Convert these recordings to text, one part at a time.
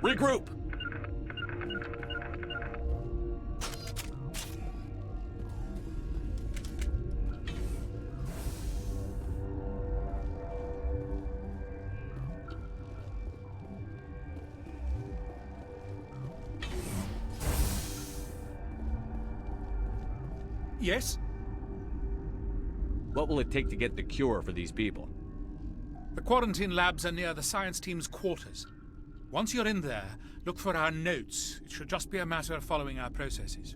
Regroup! Yes? What will it take to get the cure for these people? The quarantine labs are near the science team's quarters. Once you're in there, look for our notes. It should just be a matter of following our processes.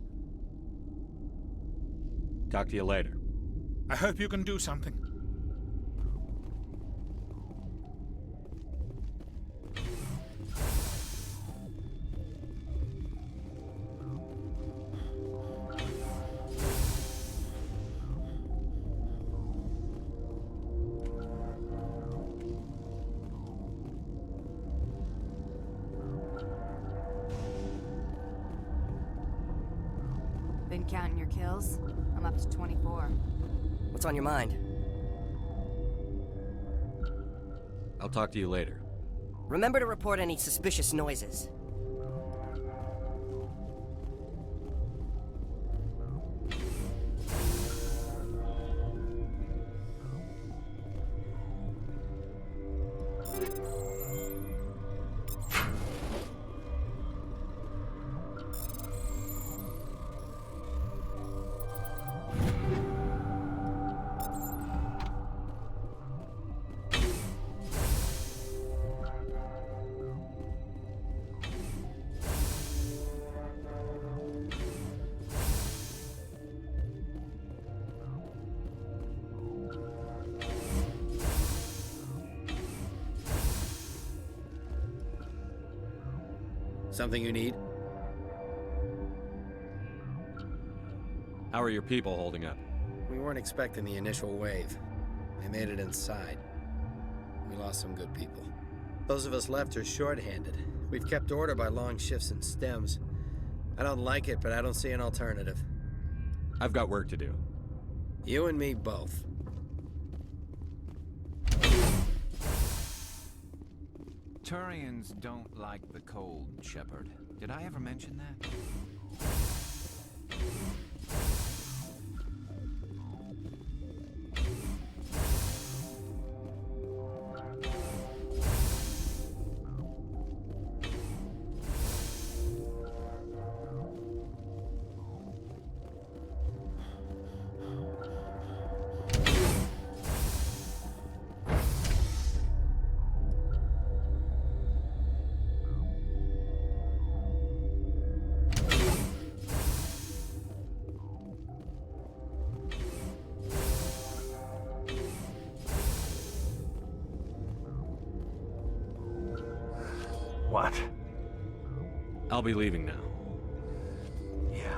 Talk to you later. I hope you can do something. Been counting your kills? I'm up to 24. What's on your mind? I'll talk to you later. Remember to report any suspicious noises. Something you need? How are your people holding up? We weren't expecting the initial wave. They made it inside. We lost some good people. Those of us left are short-handed. We've kept order by long shifts and stems. I don't like it, but I don't see an alternative. I've got work to do. You and me both. Turians don't like the cold, Shepard. Did I ever mention that? What? I'll be leaving now. Yeah.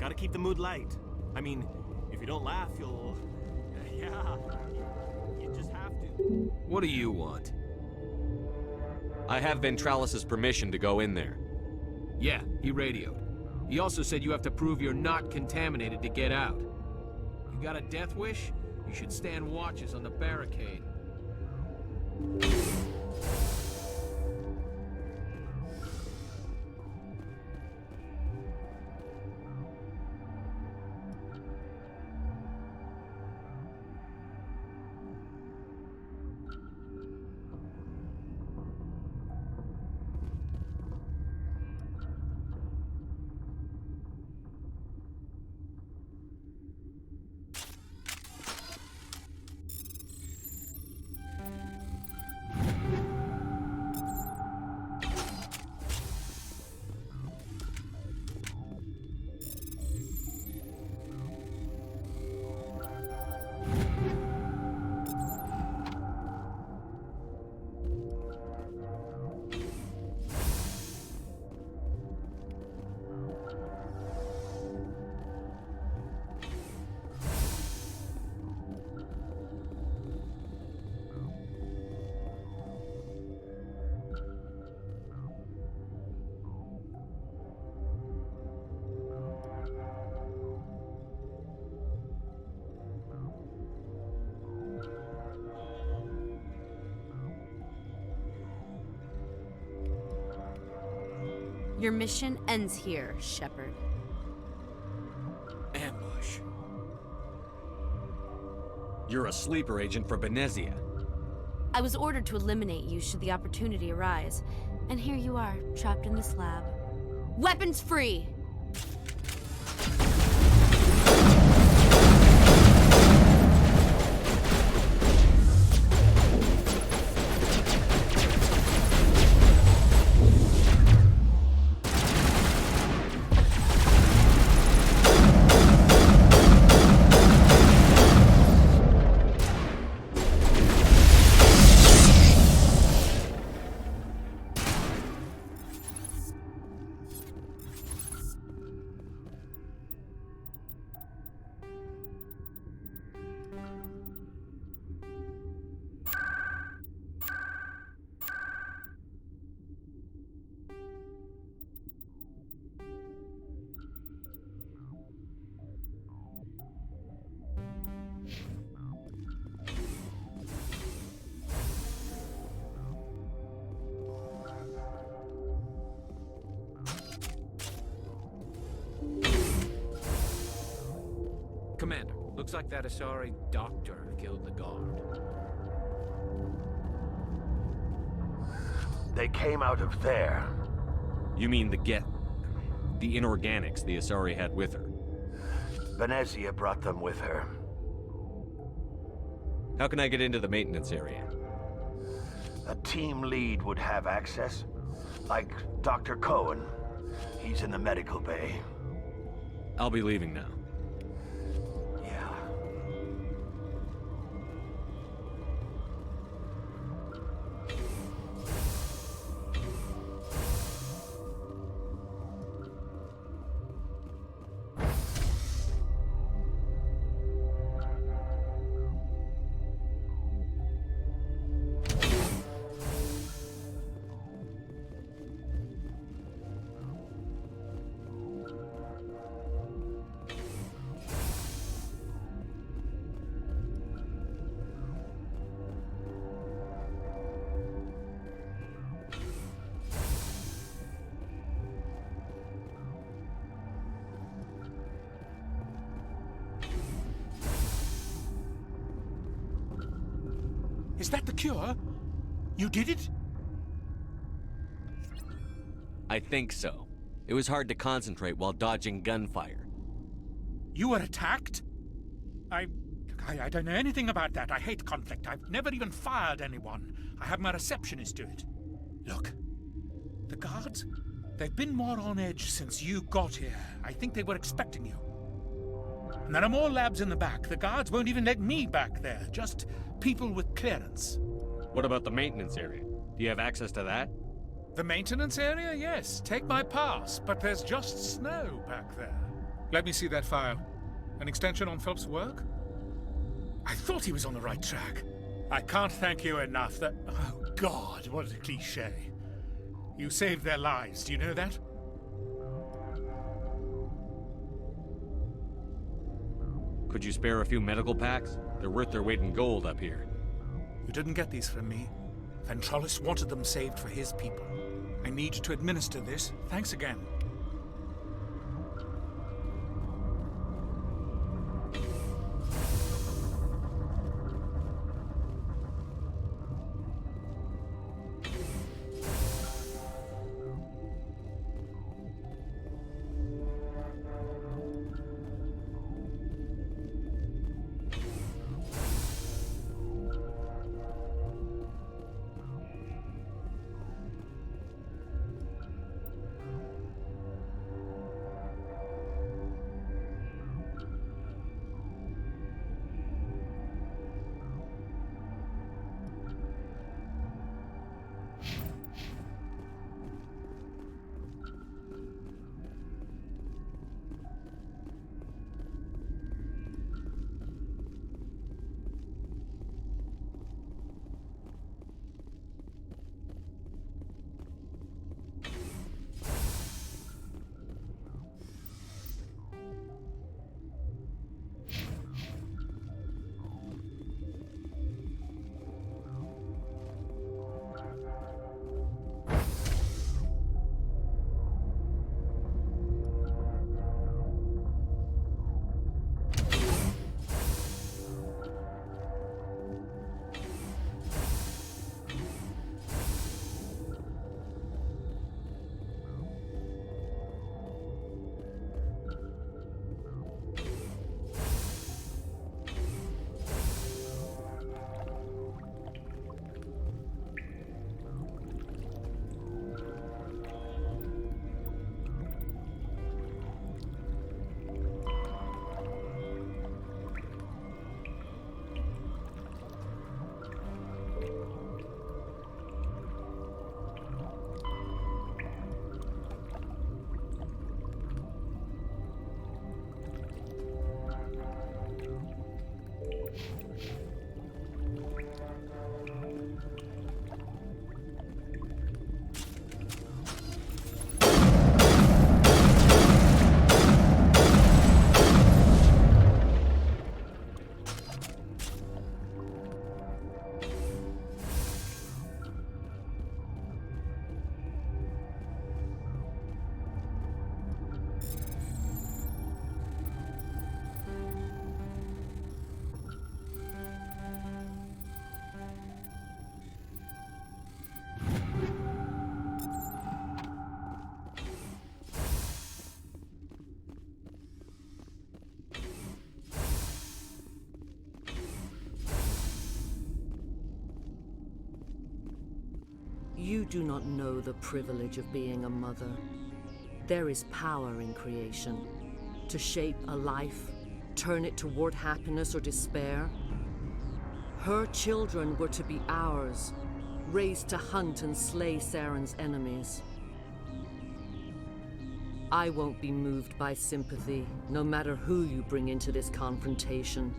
Gotta keep the mood light. I mean, if you don't laugh, you'll... yeah. You just have to. What do you want? I have Ventralis's permission to go in there. Yeah, he radioed. He also said you have to prove you're not contaminated to get out. You got a death wish? You should stand watches on the barricade. Your mission ends here, Shepard. Ambush. You're a sleeper agent for Benezia. I was ordered to eliminate you should the opportunity arise, and here you are, trapped in this lab. Weapons free! Commander, looks like that Asari doctor killed the guard. They came out of there. You mean the Geth, the inorganics the Asari had with her? Benezia brought them with her. How can I get into the maintenance area? A team lead would have access. Like Dr. Cohen. He's in the medical bay. I'll be leaving now. Yeah. Is that the cure? You did it? I think so. It was hard to concentrate while dodging gunfire. You were attacked? I don't know anything about that. I hate conflict. I've never even fired anyone. I have my receptionist do it. Look, the guards, they've been more on edge since you got here. I think they were expecting you. And there are more labs in the back. The guards won't even let me back there. Just people with clearance. What about the maintenance area? Do you have access to that? The maintenance area? Yes. Take my pass. But there's just snow back there. Let me see that file. An extension on Phelps' work? I thought he was on the right track. I can't thank you enough that... Oh, God, what a cliché. You saved their lives, do you know that? Could you spare a few medical packs? They're worth their weight in gold up here. You didn't get these from me. Ventrollis wanted them saved for his people. I need to administer this. Thanks again. You do not know the privilege of being a mother. There is power in creation. To shape a life, turn it toward happiness or despair. Her children were to be ours, raised to hunt and slay Saren's enemies. I won't be moved by sympathy, no matter who you bring into this confrontation.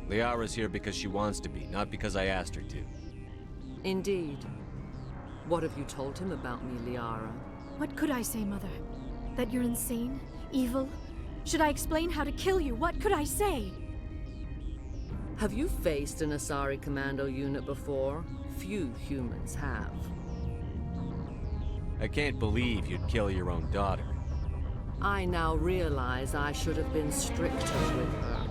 Liara's here because she wants to be, not because I asked her to. Indeed. What have you told him about me, Liara? What could I say, Mother? That you're insane? Evil? Should I explain how to kill you? What could I say? Have you faced an Asari commando unit before? Few humans have. I can't believe you'd kill your own daughter. I now realize I should have been stricter with her.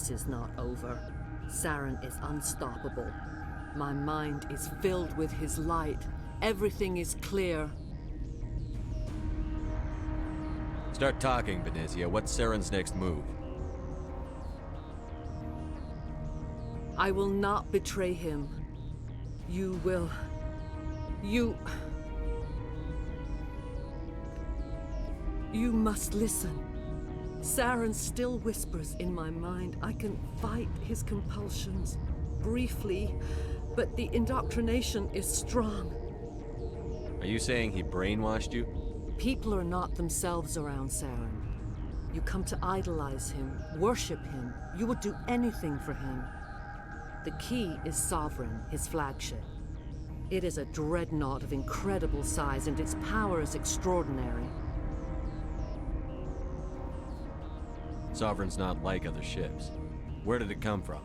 This is not over. Saren is unstoppable. My mind is filled with his light. Everything is clear. Start talking, Benezia. What's Saren's next move? I will not betray him. You will... You must listen. Saren still whispers in my mind. I can fight his compulsions, briefly, but the indoctrination is strong. Are you saying he brainwashed you? People are not themselves around Saren. You come to idolize him, worship him. You would do anything for him. The key is Sovereign, his flagship. It is a dreadnought of incredible size, and its power is extraordinary. Sovereign's not like other ships. Where did it come from?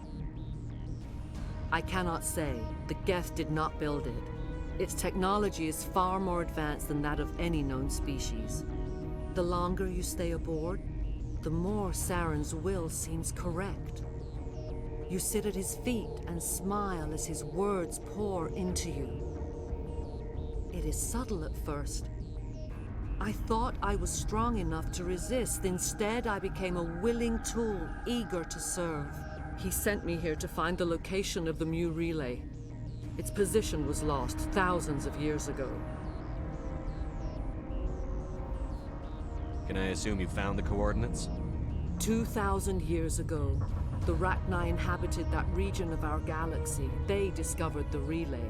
I cannot say. The Geth did not build it. Its technology is far more advanced than that of any known species. The longer you stay aboard, the more Saren's will seems correct. You sit at his feet and smile as his words pour into you. It is subtle at first. I thought I was strong enough to resist. Instead, I became a willing tool, eager to serve. He sent me here to find the location of the Mu relay. Its position was lost thousands of years ago. Can I assume you found the coordinates? 2,000 years ago, the Rachni inhabited that region of our galaxy. They discovered the relay.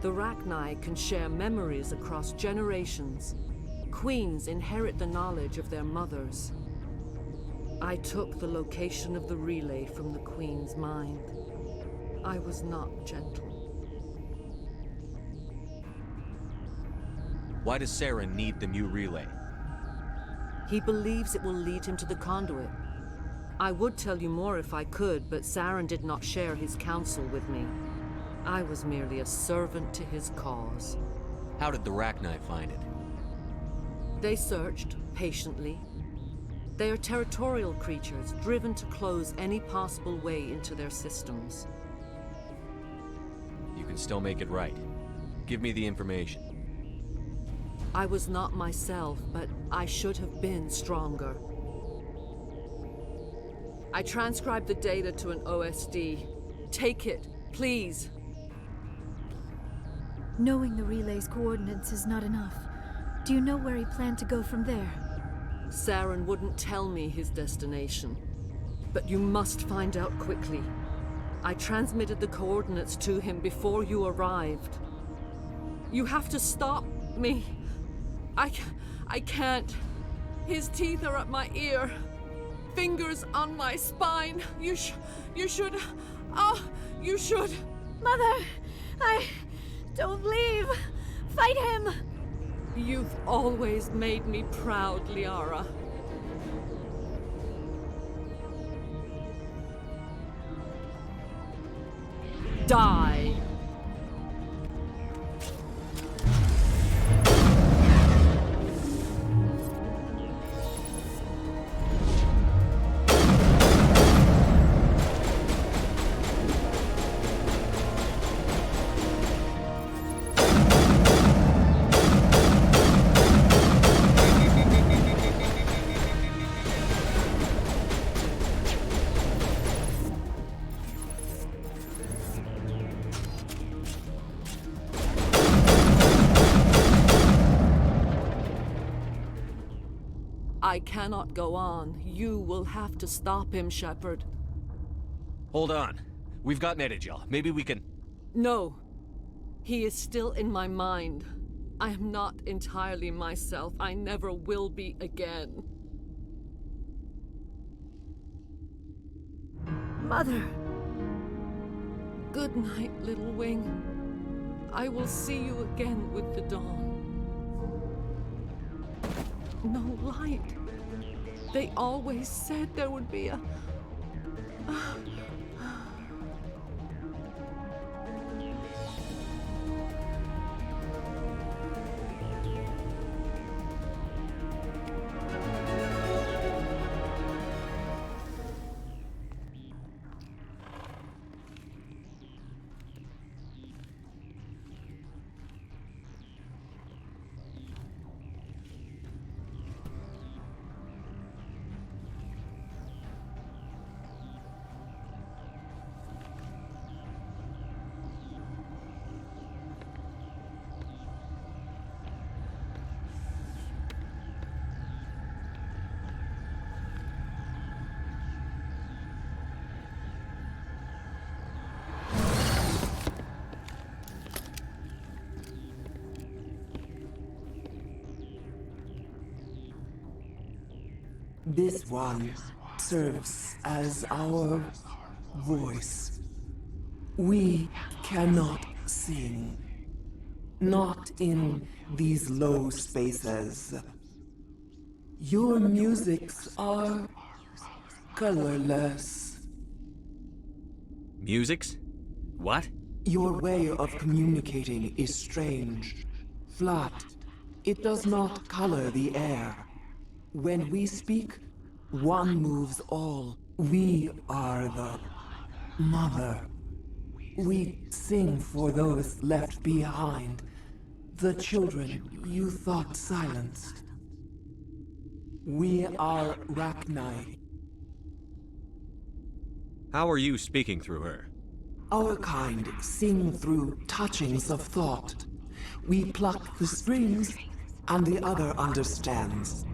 The Rachni can share memories across generations. Queens inherit the knowledge of their mothers. I took the location of the relay from the Queen's mind. I was not gentle. Why does Saren need the Mu relay? He believes it will lead him to the conduit. I would tell you more if I could, but Saren did not share his counsel with me. I was merely a servant to his cause. How did the Rachni find it? They searched, patiently. They are territorial creatures, driven to close any possible way into their systems. You can still make it right. Give me the information. I was not myself, but I should have been stronger. I transcribed the data to an OSD. Take it, please. Knowing the relay's coordinates is not enough. Do you know where he planned to go from there? Saren wouldn't tell me his destination. But you must find out quickly. I transmitted the coordinates to him before you arrived. You have to stop me. I can't. His teeth are at my ear. Fingers on my spine. You should... Oh, you should... Mother! Don't leave! Fight him! You've always made me proud, Liara. Die! I cannot go on. You will have to stop him, Shepard. Hold on. We've got Metagel. Maybe we can... No. He is still in my mind. I am not entirely myself. I never will be again. Mother! Good night, little wing. I will see you again with the dawn. No light. They always said there would be a... This one serves as our voice. We cannot sing. Not in these low spaces. Your musics are colorless. Musics? What? Your way of communicating is strange. Flat. It does not color the air. When we speak, one moves all. We are the mother. We sing for those left behind. The children you thought silenced. We are Rachni. How are you speaking through her? Our kind sing through touchings of thought. We pluck the strings, and the other understands.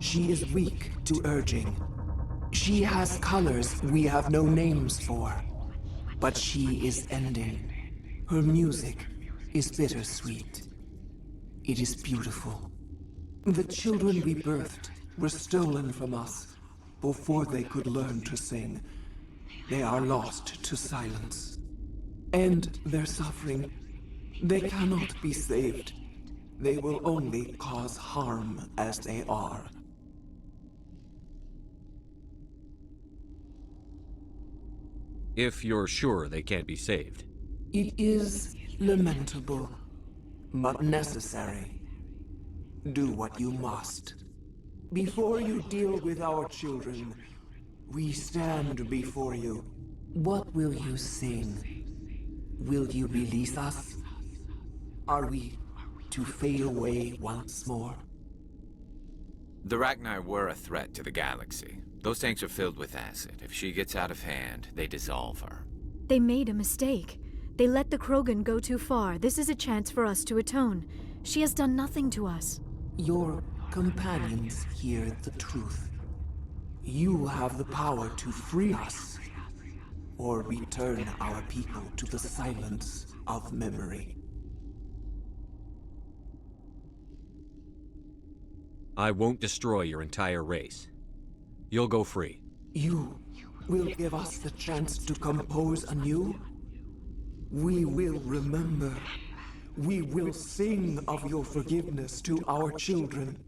She is weak to urging. She has colors we have no names for. But she is ending. Her music is bittersweet. It is beautiful. The children we birthed were stolen from us before they could learn to sing. They are lost to silence. End their suffering. They cannot be saved. They will only cause harm as they are. If you're sure they can't be saved. It is lamentable, but necessary. Do what you must. Before you deal with our children, we stand before you. What will you sing? Will you release us? Are we to fade away once more? The Rachni were a threat to the galaxy. Those tanks are filled with acid. If she gets out of hand, they dissolve her. They made a mistake. They let the Krogan go too far. This is a chance for us to atone. She has done nothing to us. Your companions hear the truth. You have the power to free us, or return our people to the silence of memory. I won't destroy your entire race. You'll go free. You will give us the chance to compose anew? We will remember. We will sing of your forgiveness to our children.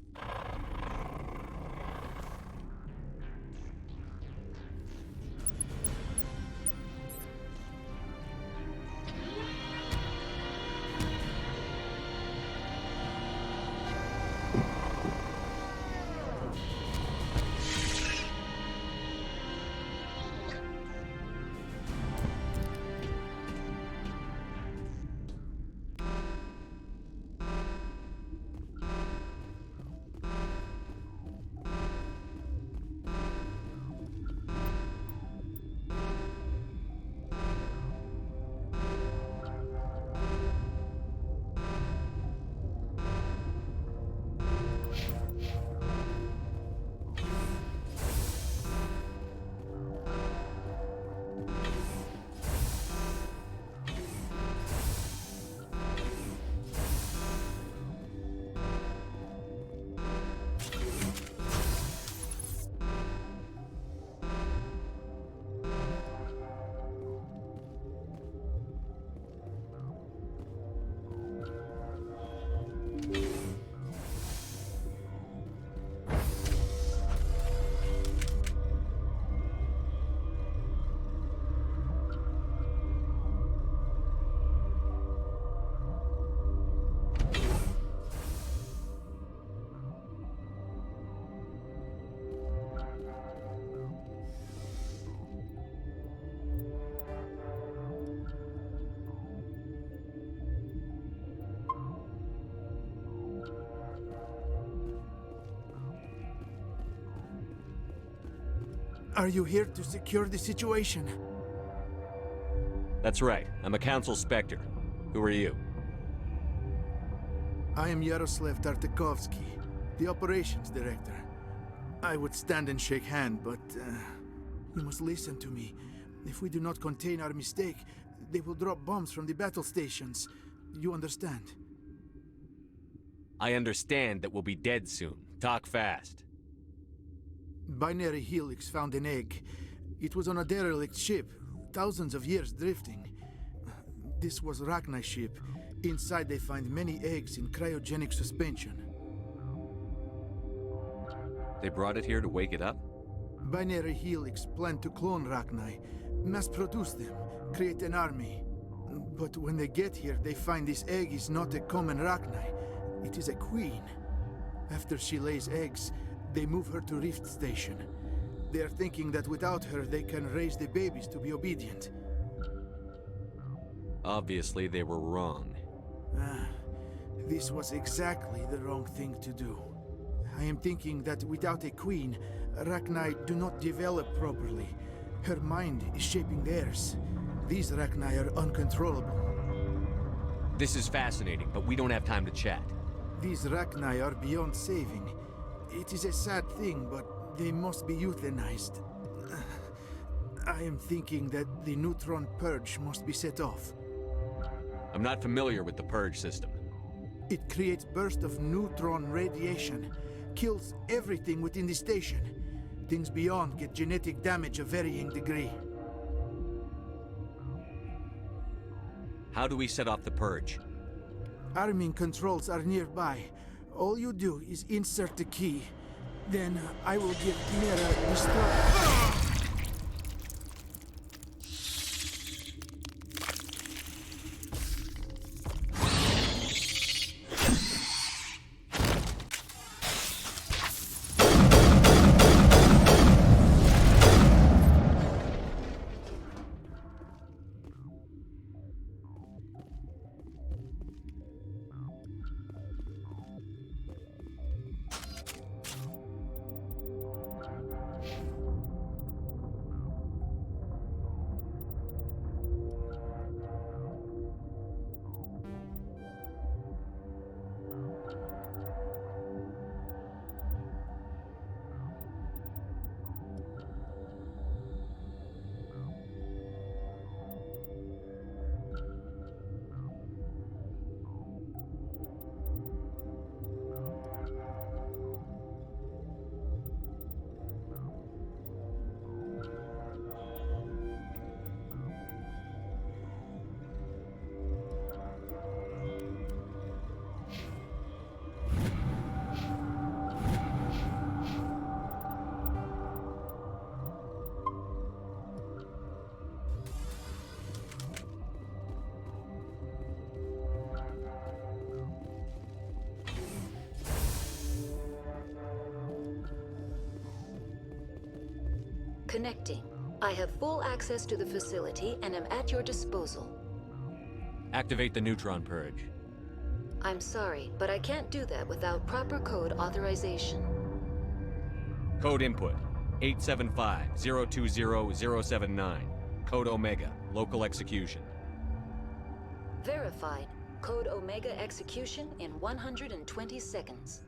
Are you here to secure the situation? That's right. I'm a Council Spectre. Who are you? I am Yaroslav Tartakovsky, the Operations Director. I would stand and shake hand, but you must listen to me. If we do not contain our mistake, they will drop bombs from the battle stations. You understand? I understand that we'll be dead soon. Talk fast. Binary Helix found an egg. It was on a derelict ship, thousands of years drifting. This was Rachni's ship. Inside they find many eggs in cryogenic suspension. They brought it here to wake it up? Binary Helix planned to clone Rachni, mass-produce them, create an army. But when they get here, they find this egg is not a common Rachni. It is a queen. After she lays eggs, they move her to Rift Station. They are thinking that without her, they can raise the babies to be obedient. Obviously, they were wrong. This was exactly the wrong thing to do. I am thinking that without a queen, Rachni do not develop properly. Her mind is shaping theirs. These Rachni are uncontrollable. This is fascinating, but we don't have time to chat. These Rachni are beyond saving. It is a sad thing, but they must be euthanized. I am thinking that the neutron purge must be set off. I'm not familiar with the purge system. It creates bursts of neutron radiation, kills everything within the station. Things beyond get genetic damage of varying degree. How do we set off the purge? Arming controls are nearby. All you do is insert the key. Then I will give Mira the Connecting. I have full access to the facility and am at your disposal. Activate the neutron purge. I'm sorry, but I can't do that without proper code authorization. Code input 875-020-079. Code Omega. Local execution. Verified. Code Omega execution in 120 seconds.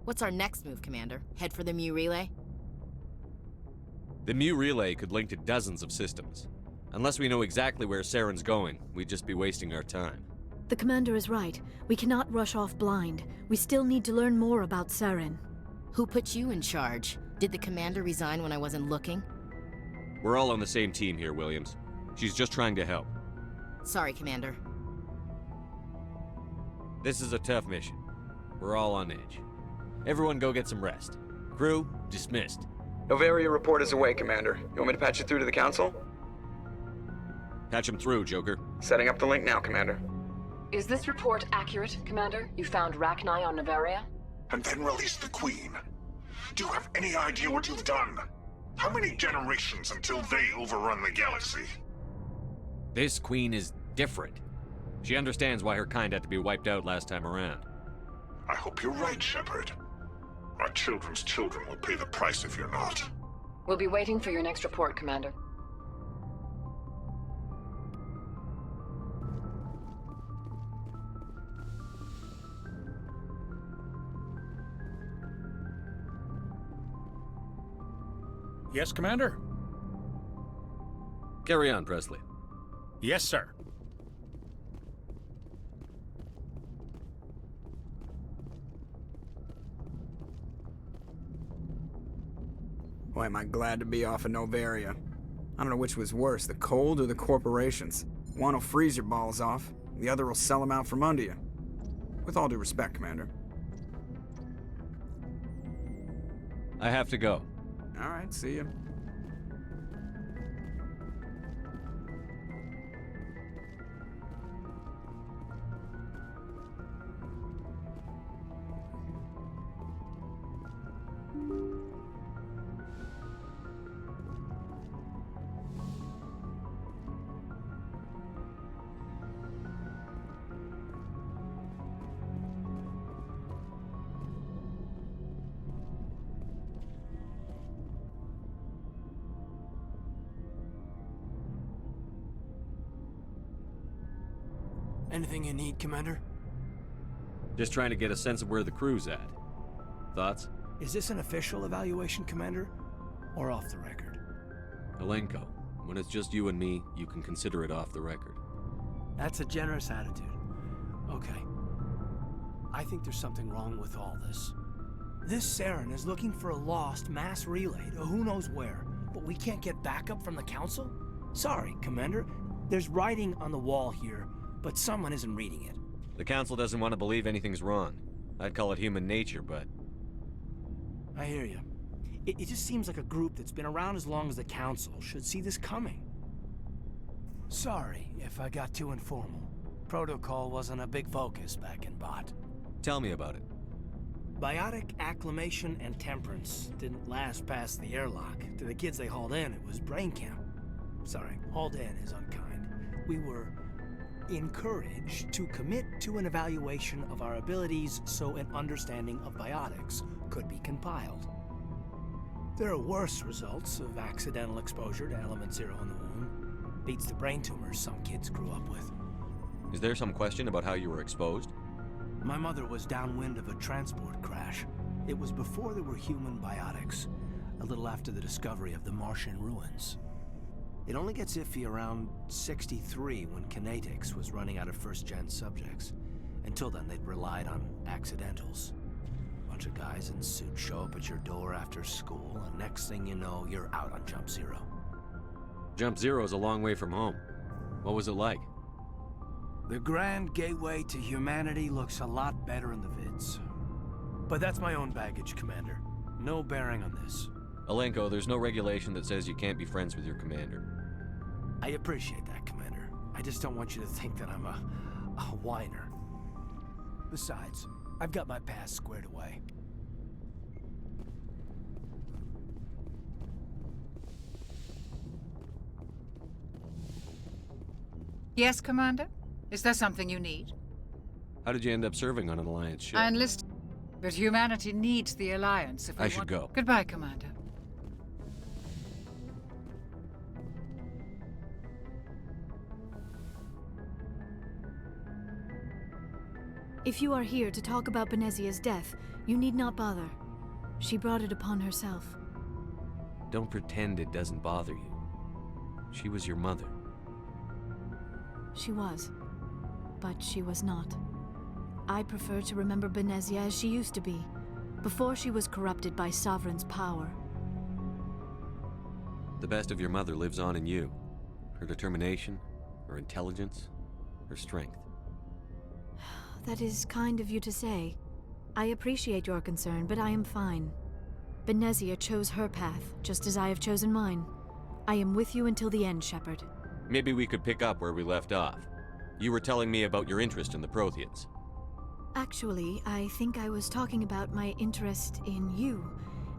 What's our next move, Commander? Head for the Mu relay? The Mu relay could link to dozens of systems. Unless we know exactly where Saren's going, we'd just be wasting our time. The commander is right. We cannot rush off blind. We still need to learn more about Saren. Who put you in charge? Did the commander resign when I wasn't looking? We're all on the same team here, Williams. She's just trying to help. Sorry, Commander. This is a tough mission. We're all on edge. Everyone go get some rest. Crew, dismissed. Novaria report is away, Commander. You want me to patch it through to the Council? Patch him through, Joker. Setting up the link now, Commander. Is this report accurate, Commander? You found Rachni on Novaria? And then released the Queen. Do you have any idea what you've done? How many generations until they overrun the galaxy? This Queen is different. She understands why her kind had to be wiped out last time around. I hope you're right, Shepard. Our children's children will pay the price if you're not. We'll be waiting for your next report, Commander. Yes, Commander? Carry on, Presley. Yes, sir. Boy, am I glad to be off of Novaria. I don't know which was worse, the cold or the corporations. One will freeze your balls off, the other will sell them out from under you. With all due respect, Commander. I have to go. All right, see ya. Anything you need, Commander? Just trying to get a sense of where the crew's at. Thoughts? Is this an official evaluation, Commander? Or off the record? Alenko, when it's just you and me, you can consider it off the record. That's a generous attitude. Okay. I think there's something wrong with all this. This Saren is looking for a lost mass relay to who knows where, but we can't get backup from the Council? Sorry, Commander. There's writing on the wall here, but someone isn't reading it. The Council doesn't want to believe anything's wrong. I'd call it human nature, but... I hear you. It just seems like a group that's been around as long as the Council should see this coming. Sorry if I got too informal. Protocol wasn't a big focus back in Bot. Tell me about it. Biotic acclimation and temperance didn't last past the airlock. To the kids they hauled in, it was brain camp. Sorry, hauled in is unkind. We were encouraged to commit to an evaluation of our abilities so an understanding of biotics could be compiled. There are worse results of accidental exposure to Element Zero in the womb. Beats the brain tumors some kids grew up with. Is there some question about how you were exposed? My mother was downwind of a transport crash. It was before there were human biotics, a little after the discovery of the Martian ruins. It only gets iffy around 63 when Kinetics was running out of first-gen subjects. Until then, they'd relied on accidentals. Bunch of guys in suits show up at your door after school, and next thing you know, you're out on Jump Zero. Jump Zero's a long way from home. What was it like? The grand gateway to humanity looks a lot better in the vids. But that's my own baggage, Commander. No bearing on this. Alenko, there's no regulation that says you can't be friends with your commander. I appreciate that, Commander. I just don't want you to think that I'm a whiner. Besides, I've got my past squared away. Yes, Commander? Is there something you need? How did you end up serving on an Alliance ship? I enlisted, but humanity needs the Alliance if we I should go. Goodbye, Commander. If you are here to talk about Benezia's death, you need not bother. She brought it upon herself. Don't pretend it doesn't bother you. She was your mother. She was. But she was not. I prefer to remember Benezia as she used to be, before she was corrupted by Sovereign's power. The best of your mother lives on in you. Her determination, her intelligence, her strength. That is kind of you to say. I appreciate your concern, but I am fine. Benezia chose her path, just as I have chosen mine. I am with you until the end, Shepard. Maybe we could pick up where we left off. You were telling me about your interest in the Protheans. Actually, I think I was talking about my interest in you,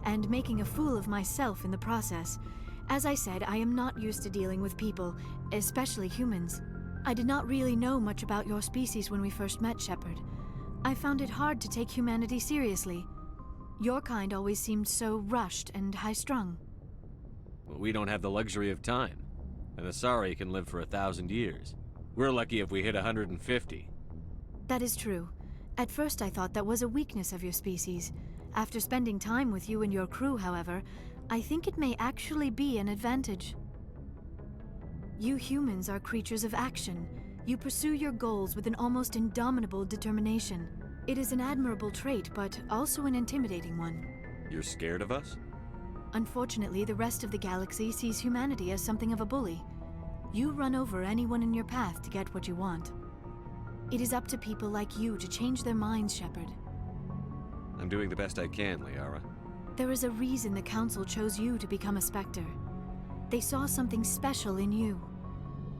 and making a fool of myself in the process. As I said, I am not used to dealing with people, especially humans. I did not really know much about your species when we first met, Shepard. I found it hard to take humanity seriously. Your kind always seemed so rushed and high-strung. Well, we don't have the luxury of time. An Asari can live for 1,000 years. We're lucky if we hit 150. That is true. At first I thought that was a weakness of your species. After spending time with you and your crew, however, I think it may actually be an advantage. You humans are creatures of action. You pursue your goals with an almost indomitable determination. It is an admirable trait, but also an intimidating one. You're scared of us? Unfortunately, the rest of the galaxy sees humanity as something of a bully. You run over anyone in your path to get what you want. It is up to people like you to change their minds, Shepard. I'm doing the best I can, Liara. There is a reason the Council chose you to become a Spectre. They saw something special in you.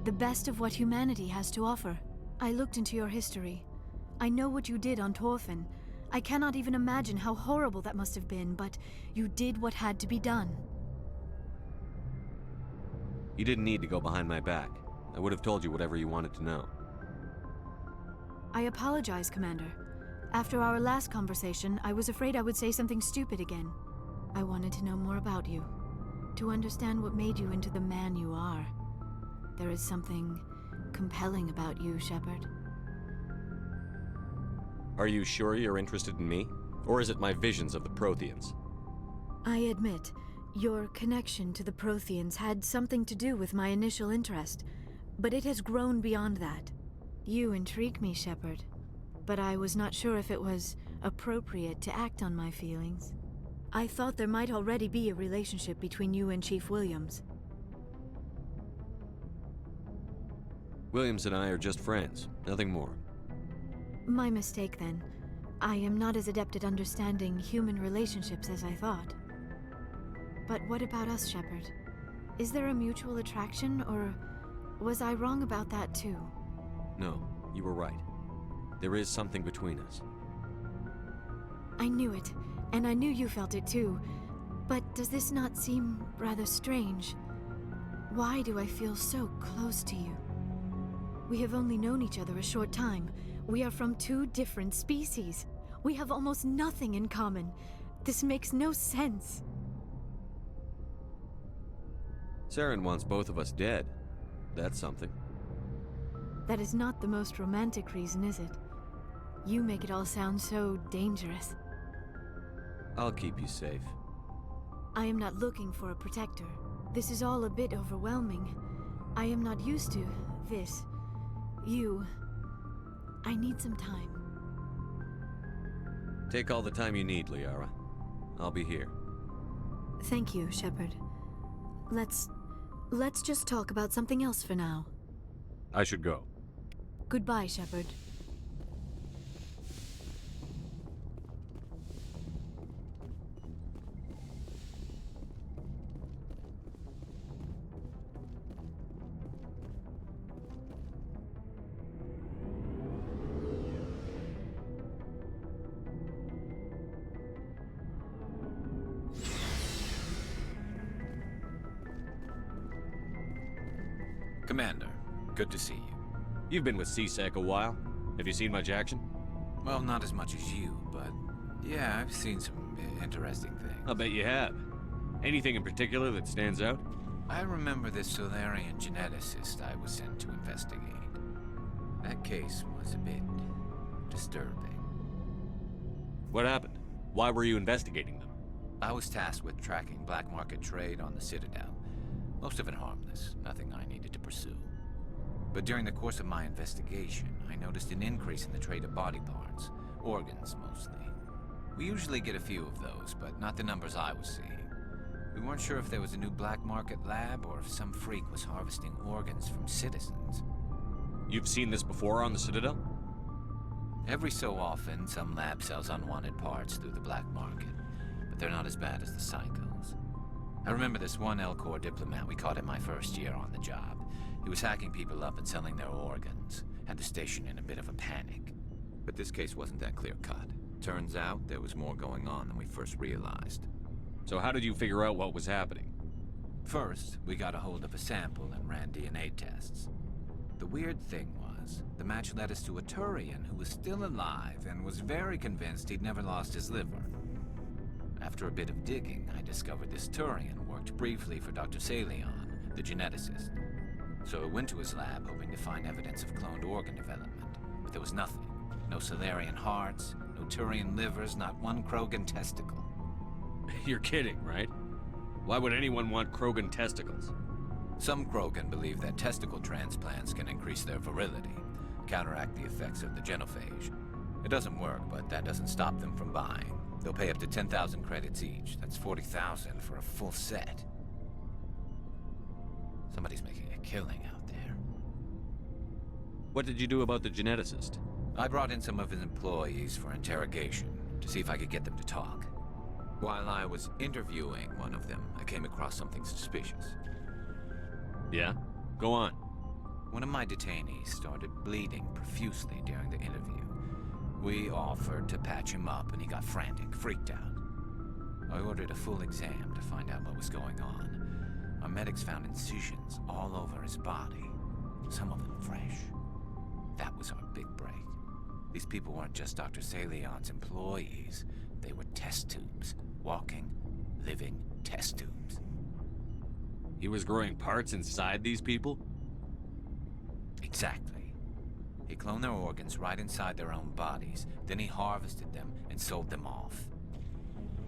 The best of what humanity has to offer. I looked into your history. I know what you did on Torfin. I cannot even imagine how horrible that must have been, but you did what had to be done. You didn't need to go behind my back. I would have told you whatever you wanted to know. I apologize, Commander. After our last conversation, I was afraid I would say something stupid again. I wanted to know more about you. To understand what made you into the man you are. There is something compelling about you, Shepard. Are you sure you're interested in me? Or is it my visions of the Protheans? I admit, your connection to the Protheans had something to do with my initial interest, but it has grown beyond that. You intrigue me, Shepard, but I was not sure if it was appropriate to act on my feelings. I thought there might already be a relationship between you and Chief Williams. Williams and I are just friends, nothing more. My mistake, then. I am not as adept at understanding human relationships as I thought. But what about us, Shepard? Is there a mutual attraction, or was I wrong about that too? No, you were right. There is something between us. I knew it, and I knew you felt it too. But does this not seem rather strange? Why do I feel so close to you? We have only known each other a short time. We are from two different species. We have almost nothing in common. This makes no sense. Saren wants both of us dead. That's something. That is not the most romantic reason, is it? You make it all sound so dangerous. I'll keep you safe. I am not looking for a protector. This is all a bit overwhelming. I am not used to this. I need some time. Take all the time you need, Liara. I'll be here. Thank you, Shepard. Let's just talk about something else for now. I should go. Goodbye, Shepard. Commander, good to see you. You've been with CSEC a while. Have you seen much action? Well, not as much as you, but yeah, I've seen some interesting things. I'll bet you have. Anything in particular that stands out? I remember this Solarian geneticist I was sent to investigate. That case was a bit disturbing. What happened? Why were you investigating them? I was tasked with tracking black market trade on the Citadel. Most of it harmless, nothing I needed to pursue. But during the course of my investigation, I noticed an increase in the trade of body parts, organs mostly. We usually get a few of those, but not the numbers I was seeing. We weren't sure if there was a new black market lab or if some freak was harvesting organs from citizens. You've seen this before on the Citadel? Every so often, some lab sells unwanted parts through the black market, but they're not as bad as the psychos. I remember this one L-Corps diplomat we caught in my first year on the job. He was hacking people up and selling their organs, had the station in a bit of a panic. But this case wasn't that clear-cut. Turns out there was more going on than we first realized. So how did you figure out what was happening? First, we got a hold of a sample and ran DNA tests. The weird thing was, the match led us to a Turian who was still alive and was very convinced he'd never lost his liver. After a bit of digging, I discovered this Turian worked briefly for Dr. Salion, the geneticist. So I went to his lab hoping to find evidence of cloned organ development, but there was nothing. No Salarian hearts, no Turian livers, not one Krogan testicle. You're kidding, right? Why would anyone want Krogan testicles? Some Krogan believe that testicle transplants can increase their virility, counteract the effects of the genophage. It doesn't work, but that doesn't stop them from buying. They'll pay up to 10,000 credits each. That's 40,000 for a full set. Somebody's making a killing out there. What did you do about the geneticist? I brought in some of his employees for interrogation, to see if I could get them to talk. While I was interviewing one of them, I came across something suspicious. Yeah? Go on. One of my detainees started bleeding profusely during the interview. We offered to patch him up, and he got frantic, freaked out. I ordered a full exam to find out what was going on. Our medics found incisions all over his body, some of them fresh. That was our big break. These people weren't just Dr. Salion's employees. They were test tubes. Walking, living test tubes. He was growing parts inside these people? Exactly. He cloned their organs right inside their own bodies. Then he harvested them and sold them off.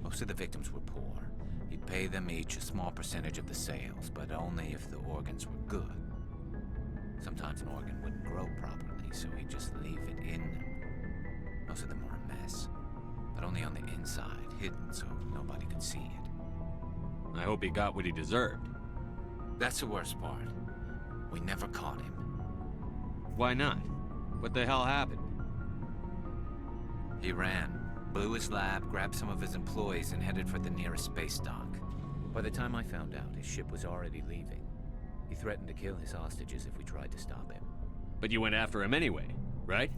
Most of the victims were poor. He'd pay them each a small percentage of the sales, but only if the organs were good. Sometimes an organ wouldn't grow properly, so he'd just leave it in them. Most of them were a mess, but only on the inside, hidden so nobody could see it. I hope he got what he deserved. That's the worst part. We never caught him. Why not? What the hell happened? He ran, blew his lab, grabbed some of his employees, and headed for the nearest space dock. By the time I found out, his ship was already leaving. He threatened to kill his hostages if we tried to stop him. But you went after him anyway, right?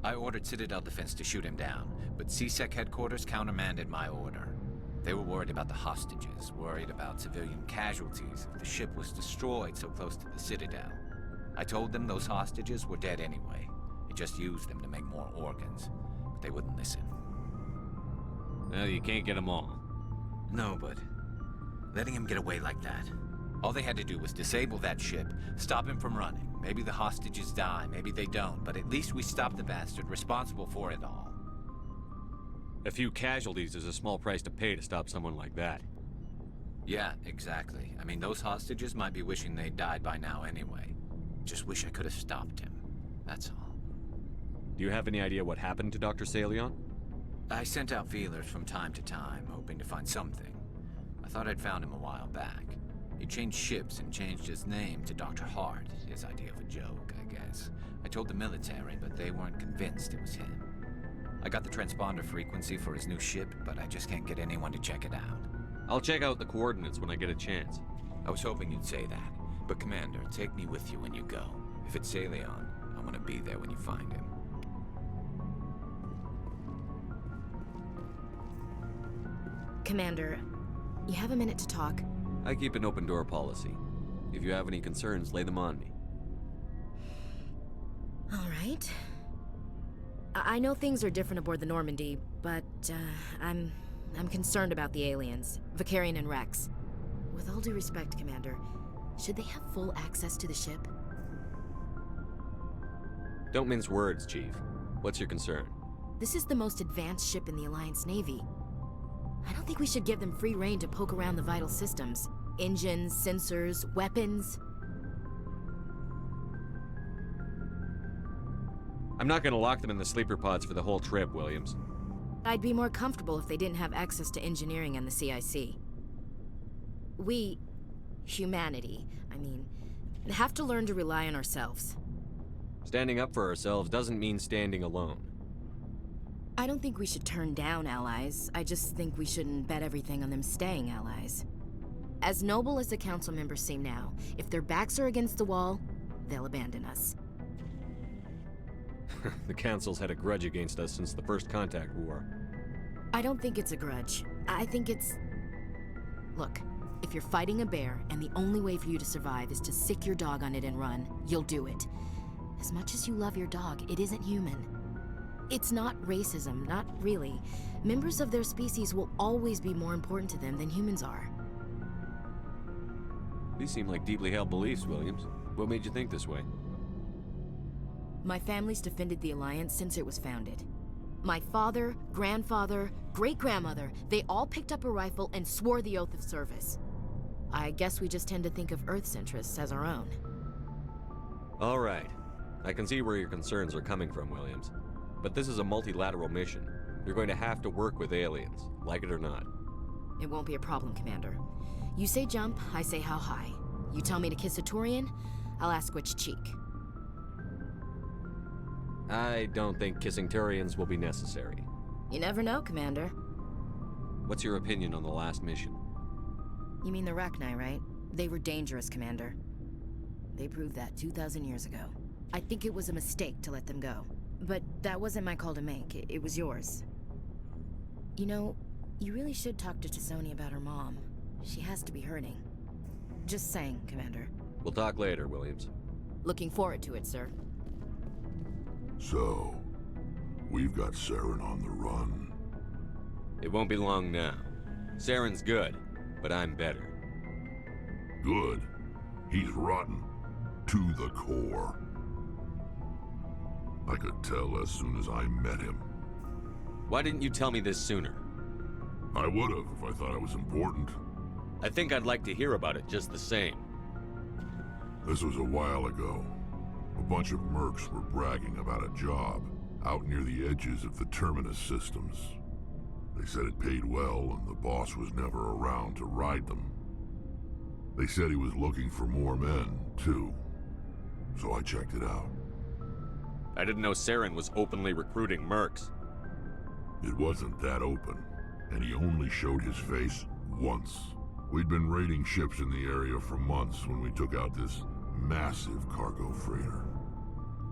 I ordered Citadel Defense to shoot him down, but CSEC headquarters countermanded my order. They were worried about the hostages, worried about civilian casualties if the ship was destroyed so close to the Citadel. I told them those hostages were dead anyway. He just used them to make more organs, but they wouldn't listen. Well, you can't get them all. No, but letting him get away like that. All they had to do was disable that ship, stop him from running. Maybe the hostages die, maybe they don't, but at least we stopped the bastard responsible for it all. A few casualties is a small price to pay to stop someone like that. Yeah, exactly. I mean, those hostages might be wishing they'd died by now anyway. Just wish I could have stopped him. That's all. Do you have any idea what happened to Dr. Salion? I sent out feelers from time to time, hoping to find something. I thought I'd found him a while back. He changed ships and changed his name to Dr. Hart, his idea of a joke, I guess. I told the military, but they weren't convinced it was him. I got the transponder frequency for his new ship, but I just can't get anyone to check it out. I'll check out the coordinates when I get a chance. I was hoping you'd say that. But Commander, take me with you when you go. If it's Salion, I want to be there when you find him. Commander, you have a minute to talk? I keep an open door policy. If you have any concerns, lay them on me. All right. I know things are different aboard the Normandy, but I'm concerned about the aliens, Vicarian and Rex. With all due respect, Commander, should they have full access to the ship? Don't mince words, Chief. What's your concern? This is the most advanced ship in the Alliance Navy. I don't think we should give them free rein to poke around the vital systems. Engines, sensors, weapons. I'm not gonna lock them in the sleeper pods for the whole trip, Williams. I'd be more comfortable if they didn't have access to engineering and the CIC. We, humanity, have to learn to rely on ourselves. Standing up for ourselves doesn't mean standing alone. I don't think we should turn down allies. I just think we shouldn't bet everything on them staying allies. As noble as the council members seem now, if their backs are against the wall, they'll abandon us. The Council's had a grudge against us since the First Contact War. I don't think it's a grudge. I think it's... Look, if you're fighting a bear and the only way for you to survive is to sick your dog on it and run, you'll do it. As much as you love your dog, it isn't human. It's not racism, not really. Members of their species will always be more important to them than humans are. These seem like deeply held beliefs, Williams. What made you think this way? My family's defended the Alliance since it was founded. My father, grandfather, great-grandmother, they all picked up a rifle and swore the oath of service. I guess we just tend to think of Earth's interests as our own. All right. I can see where your concerns are coming from, Williams. But this is a multilateral mission. You're going to have to work with aliens, like it or not. It won't be a problem, Commander. You say jump, I say how high. You tell me to kiss a Turian, I'll ask which cheek. I don't think kissing Turians will be necessary. You never know, Commander. What's your opinion on the last mission? You mean the Rachni, right? They were dangerous, Commander. They proved that 2,000 years ago. I think it was a mistake to let them go. But that wasn't my call to make. It was yours. You know, you really should talk to T'Soni about her mom. She has to be hurting. Just saying, Commander. We'll talk later, Williams. Looking forward to it, sir. So, we've got Saren on the run. It won't be long now. Saren's good, but I'm better. Good? He's rotten. To the core. I could tell as soon as I met him. Why didn't you tell me this sooner? I would've if I thought it was important. I think I'd like to hear about it just the same. This was a while ago. A bunch of mercs were bragging about a job out near the edges of the Terminus systems. They said it paid well and the boss was never around to ride them. They said he was looking for more men, too. So I checked it out. I didn't know Saren was openly recruiting mercs. It wasn't that open, and he only showed his face once. We'd been raiding ships in the area for months when we took out this massive cargo freighter.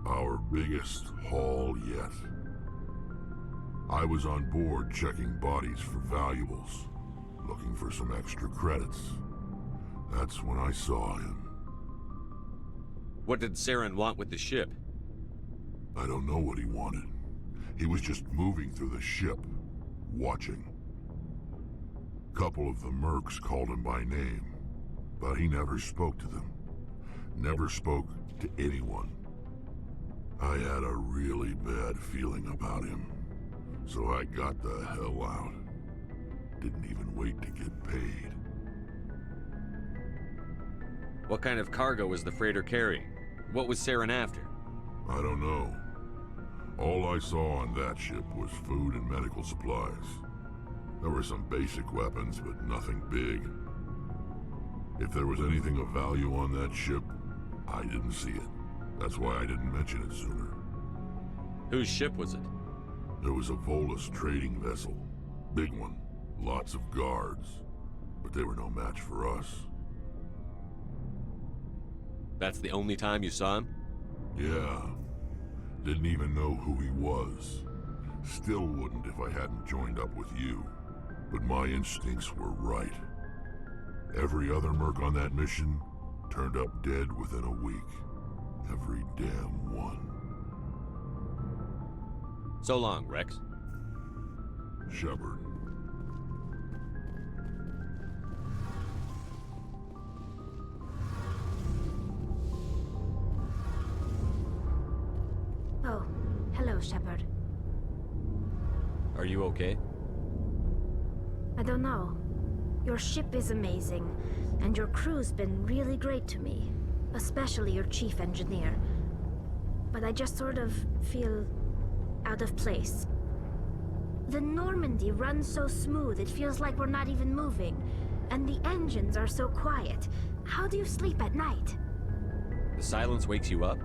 Our biggest haul yet. I was on board checking bodies for valuables, looking for some extra credits. That's when I saw him. What did Saren want with the ship? I don't know what he wanted. He was just moving through the ship, watching. Couple of the mercs called him by name, but he never spoke to them. Never spoke to anyone. I had a really bad feeling about him, so I got the hell out. Didn't even wait to get paid. What kind of cargo was the freighter carrying? What was Saren after? I don't know. All I saw on that ship was food and medical supplies. There were some basic weapons, but nothing big. If there was anything of value on that ship, I didn't see it. That's why I didn't mention it sooner. Whose ship was it? It was a Volus trading vessel. Big one. Lots of guards. But they were no match for us. That's the only time you saw him? Yeah. Didn't even know who he was. Still wouldn't if I hadn't joined up with you. But my instincts were right. Every other merc on that mission turned up dead within a week. Every damn one. So long, Rex. Shepard. Oh, hello, Shepard. Are you okay? I don't know. Your ship is amazing, and your crew's been really great to me. Especially your chief engineer. But I just sort of feel out of place. The Normandy runs so smooth, it feels like we're not even moving. And the engines are so quiet. How do you sleep at night? The silence wakes you up?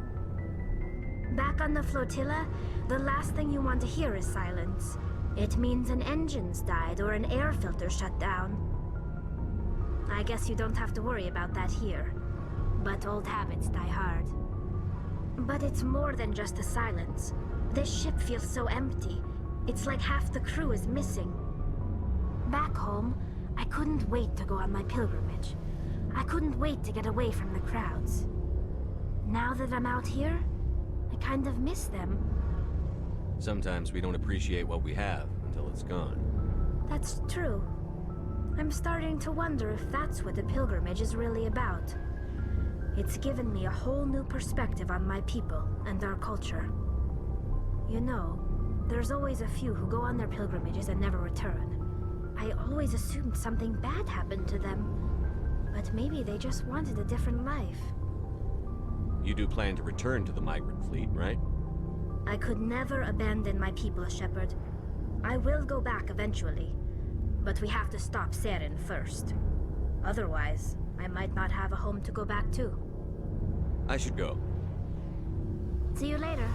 Back on the flotilla, the last thing you want to hear is silence. It means an engine's died or an air filter shut down. I guess you don't have to worry about that here. But old habits die hard. But it's more than just the silence. This ship feels so empty. It's like half the crew is missing. Back home, I couldn't wait to go on my pilgrimage. I couldn't wait to get away from the crowds. Now that I'm out here, I kind of miss them. Sometimes we don't appreciate what we have until it's gone. That's true. I'm starting to wonder if that's what the pilgrimage is really about. It's given me a whole new perspective on my people and our culture. You know, there's always a few who go on their pilgrimages and never return. I always assumed something bad happened to them, but maybe they just wanted a different life. You do plan to return to the migrant fleet, right? I could never abandon my people, Shepard. I will go back eventually, but we have to stop Saren first. Otherwise, I might not have a home to go back to. I should go. See you later.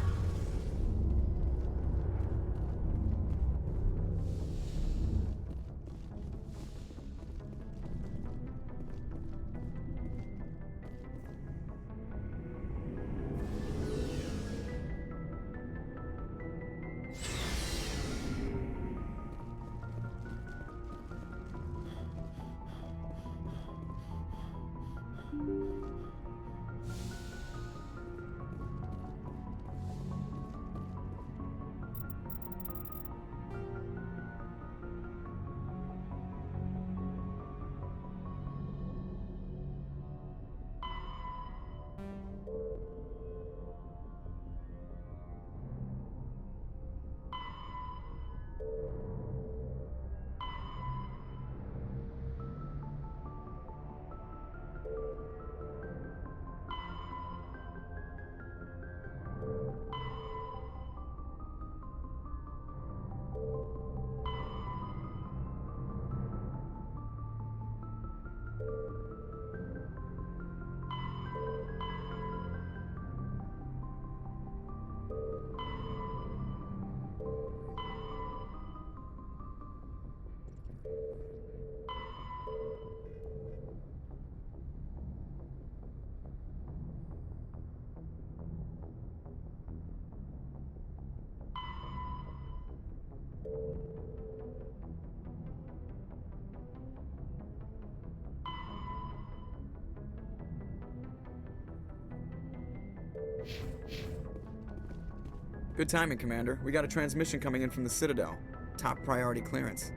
Good timing, Commander. We got a transmission coming in from the Citadel. Top priority clearance.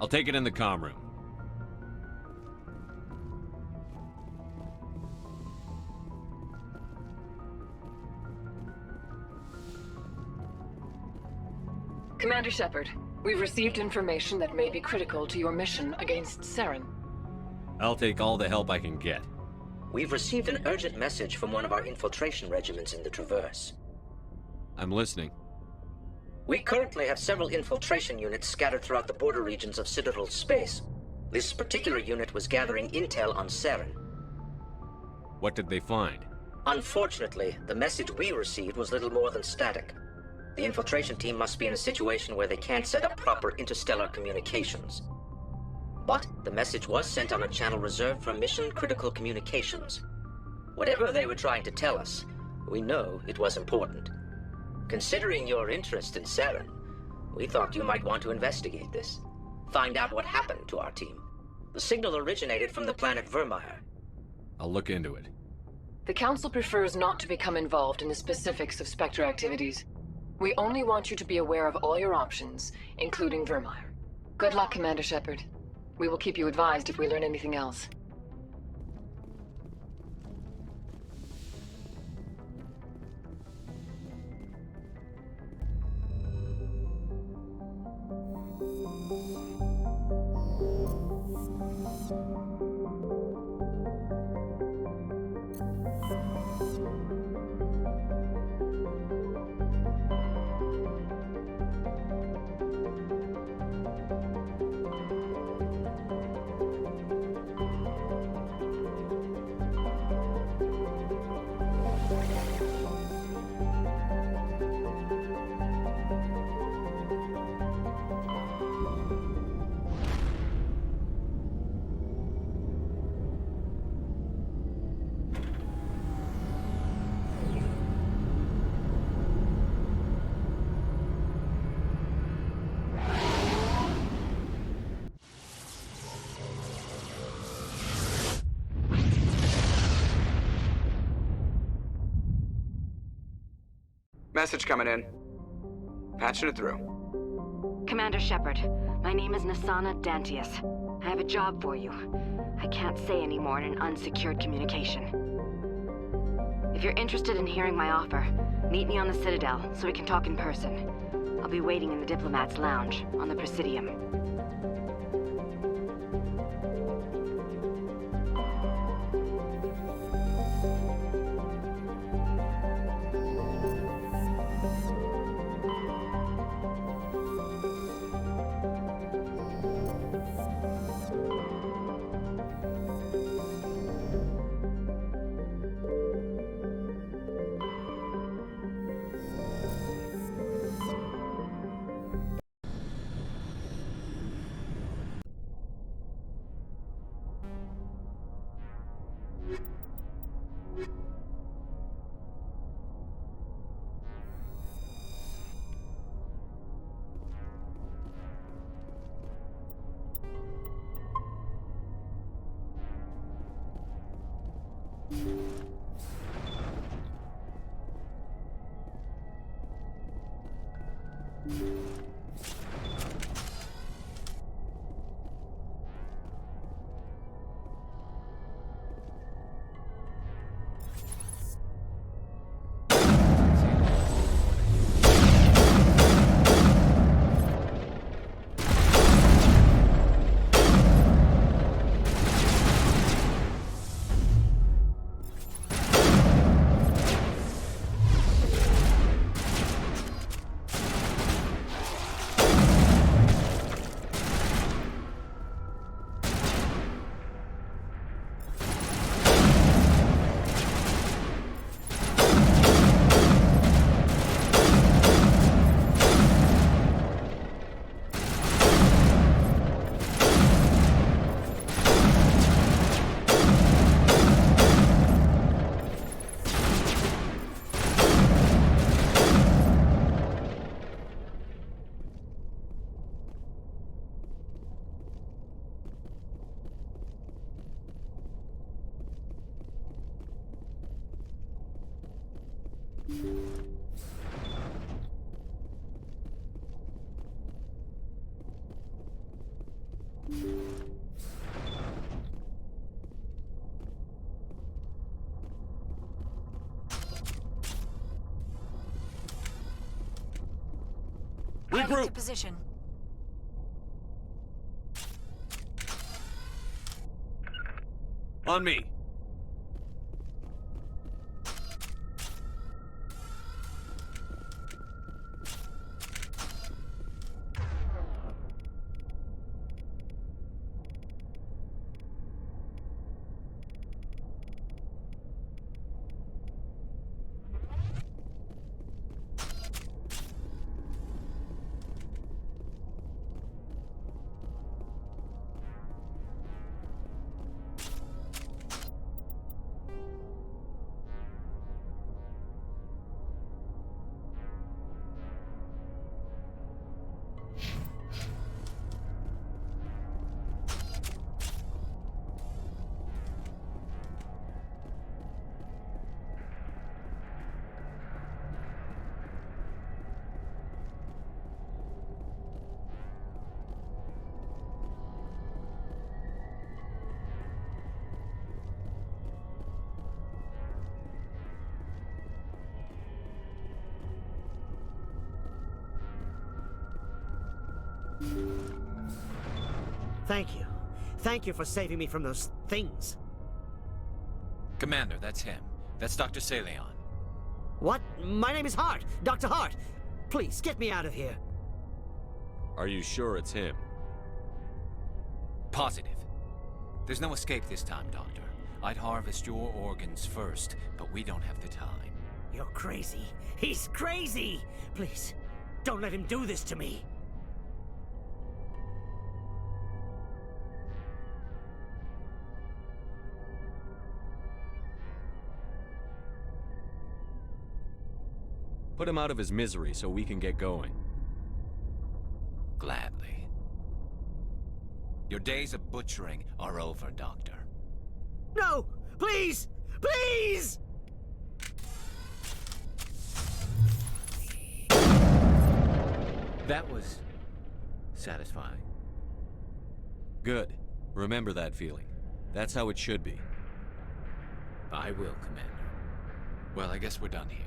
I'll take it in the comm room. Commander Shepard, we've received information that may be critical to your mission against Saren. I'll take all the help I can get. We've received an urgent message from one of our infiltration regiments in the Traverse. I'm listening. We currently have several infiltration units scattered throughout the border regions of Citadel space. This particular unit was gathering intel on Saren. What did they find? Unfortunately, the message we received was little more than static. The infiltration team must be in a situation where they can't set up proper interstellar communications. But the message was sent on a channel reserved for mission-critical communications. Whatever they were trying to tell us, we know it was important. Considering your interest in Saren, we thought you might want to investigate this. Find out what happened to our team. The signal originated from the planet Vermeer. I'll look into it. The Council prefers not to become involved in the specifics of Spectre activities. We only want you to be aware of all your options, including Vermeer. Good luck, Commander Shepard. We will keep you advised if we learn anything else. Message coming in. Patching it through. Commander Shepard, my name is Nasana Dantius. I have a job for you. I can't say any more in an unsecured communication. If you're interested in hearing my offer, meet me on the Citadel so we can talk in person. I'll be waiting in the Diplomat's Lounge on the Presidium. Moving to position. On me. Thank you. Thank you for saving me from those things. Commander, that's him. That's Dr. Saleon. What? My name is Hart. Dr. Hart. Please, get me out of here. Are you sure it's him? Positive. There's no escape this time, Doctor. I'd harvest your organs first, but we don't have the time. You're crazy. He's crazy! Please, don't let him do this to me. Put him out of his misery so we can get going. Gladly. Your days of butchering are over, Doctor. No! Please! Please! That was satisfying. Good. Remember that feeling. That's how it should be. I will, Commander. Well, I guess we're done here.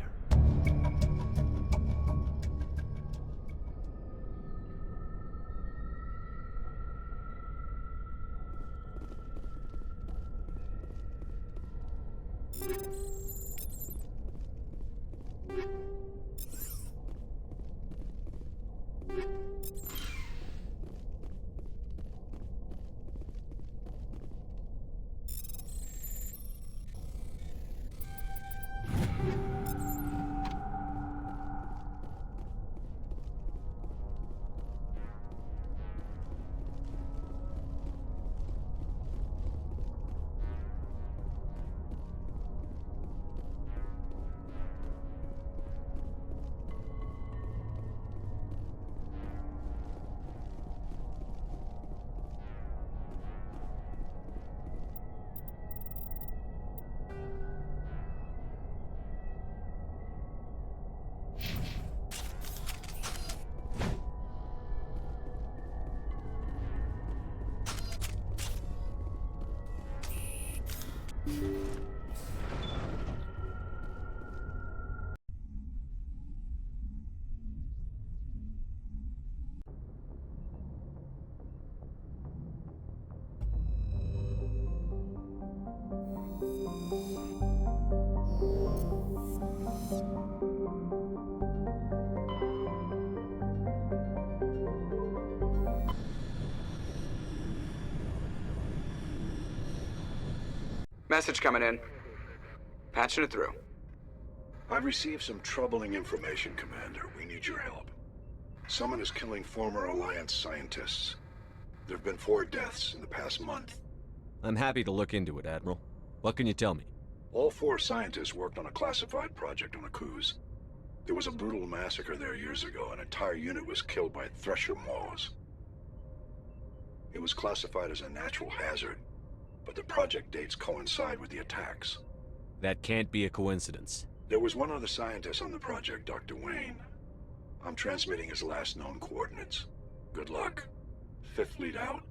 Message coming in. Patching it through. I've received some troubling information, Commander. We need your help. Someone is killing former Alliance scientists. There have been 4 deaths in the past month. I'm happy to look into it, Admiral. What can you tell me? All 4 scientists worked on a classified project on a cruise. There was a brutal massacre there years ago. An entire unit was killed by Thresher maws. It was classified as a natural hazard, but the project dates coincide with the attacks. That can't be a coincidence. There was one other scientist on the project, Dr. Wayne. I'm transmitting his last known coordinates. Good luck. 5th Fleet out.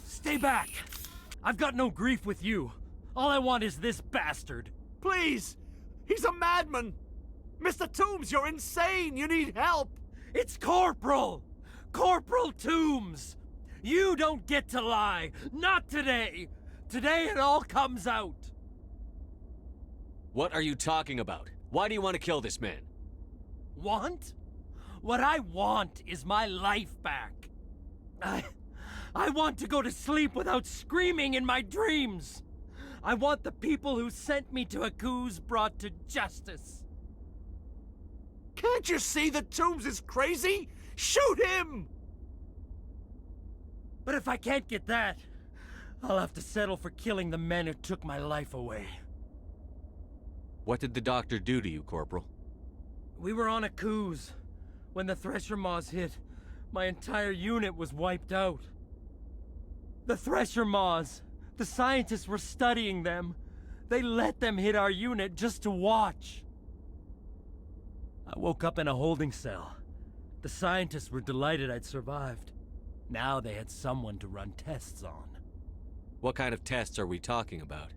Stay back! I've got no grief with you. All I want is this bastard. Please! He's a madman! Mr. Toombs, you're insane! You need help! It's Corporal! Corporal Toombs! You don't get to lie! Not today! Today it all comes out! What are you talking about? Why do you want to kill this man? Want? What I want is my life back. I want to go to sleep without screaming in my dreams. I want the people who sent me to Akuz brought to justice. Can't you see that Toombs is crazy? Shoot him! But if I can't get that, I'll have to settle for killing the men who took my life away. What did the doctor do to you, Corporal? We were on Akuz. When the Thresher Maws hit, my entire unit was wiped out. The Thresher Maws, the scientists were studying them. They let them hit our unit just to watch. I woke up in a holding cell. The scientists were delighted I'd survived. Now they had someone to run tests on. What kind of tests are we talking about?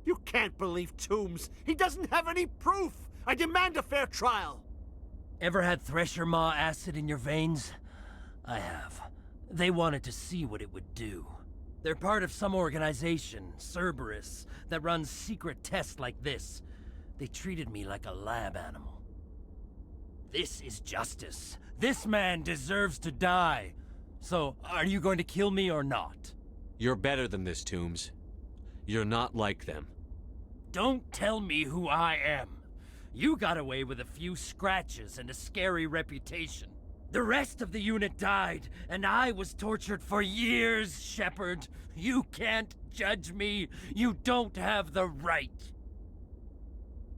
You can't believe Toombs. He doesn't have any proof. I demand a fair trial. Ever had Thresher Maw acid in your veins? I have. They wanted to see what it would do. They're part of some organization, Cerberus, that runs secret tests like this. They treated me like a lab animal. This is justice. This man deserves to die. So, are you going to kill me or not? You're better than this, Toombs. You're not like them. Don't tell me who I am. You got away with a few scratches and a scary reputation. The rest of the unit died, and I was tortured for years, Shepard. You can't judge me. You don't have the right.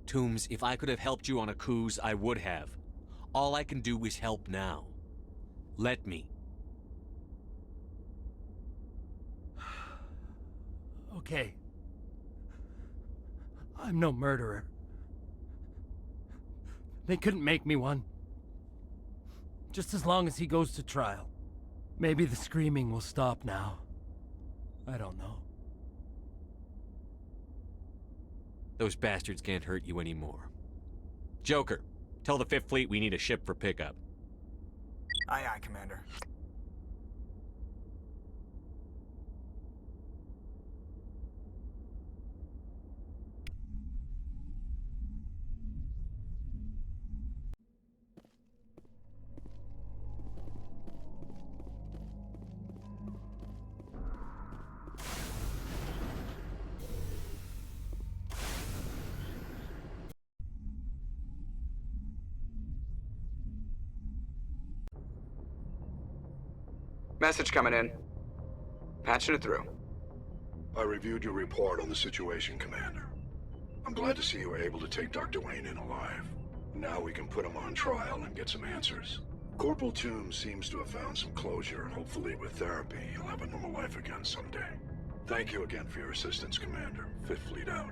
Toombs, if I could have helped you on Akuz, I would have. All I can do is help now. Let me. Okay. I'm no murderer. They couldn't make me one. Just as long as he goes to trial. Maybe the screaming will stop now. I don't know. Those bastards can't hurt you anymore. Joker, tell the 5th Fleet we need a ship for pickup. Aye, aye, Commander. Message coming in. Patching it through. I reviewed your report on the situation, Commander. I'm glad to see you were able to take Dr. Wayne in alive. Now we can put him on trial and get some answers. Corporal Toombs seems to have found some closure, and hopefully with therapy, he'll have a normal life again someday. Thank you again for your assistance, Commander. 5th Fleet out.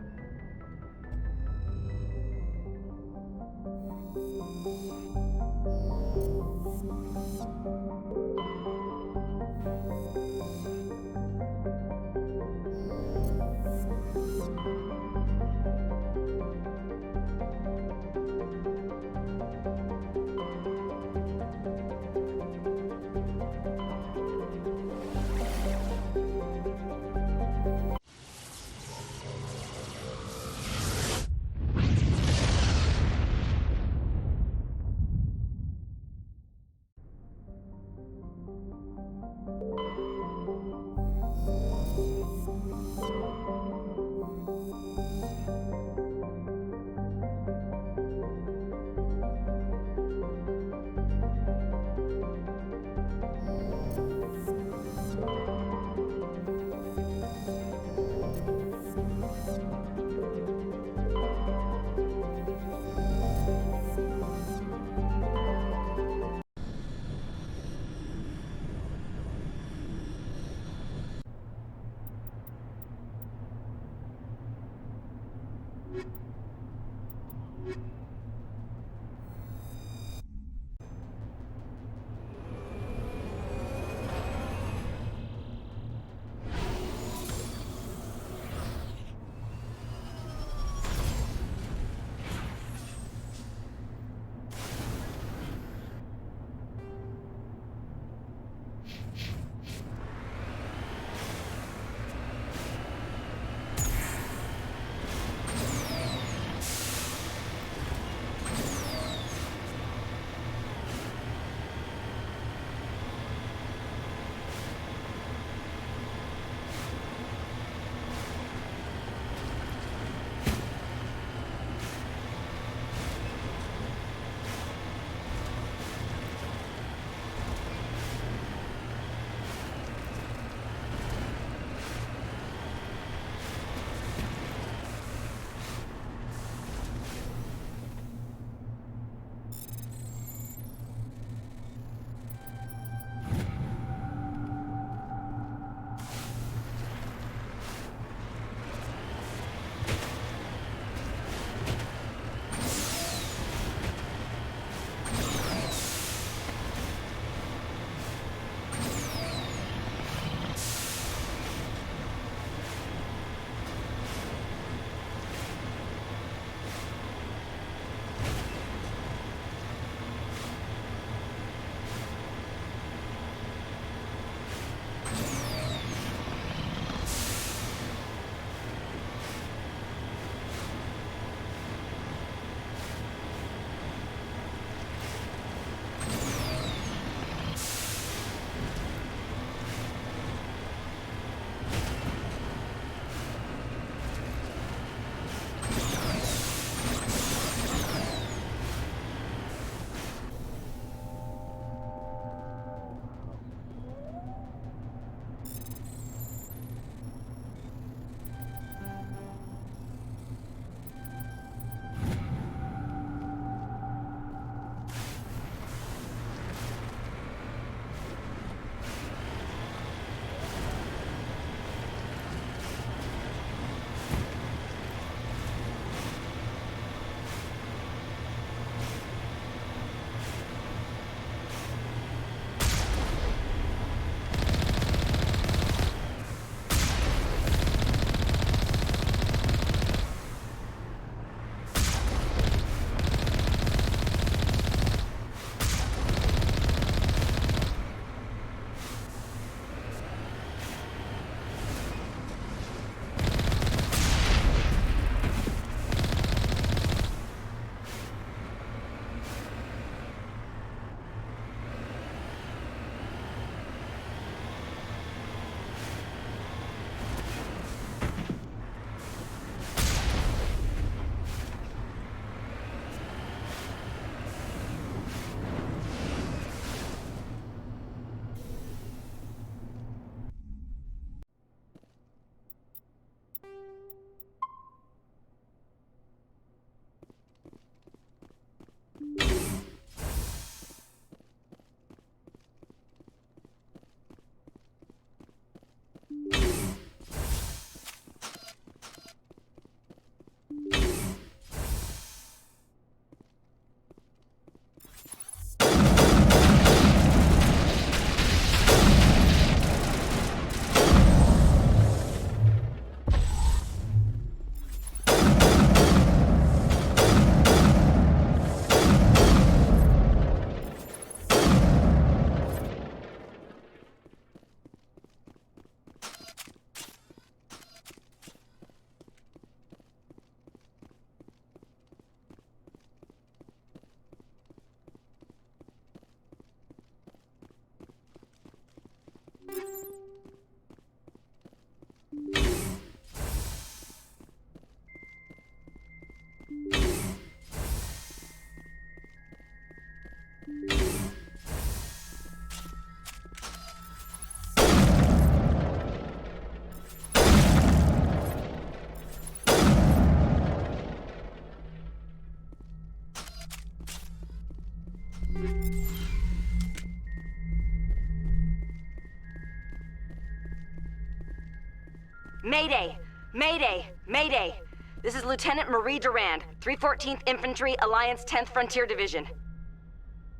Mayday! Mayday! Mayday! This is Lieutenant Marie Durand, 314th Infantry, Alliance 10th Frontier Division.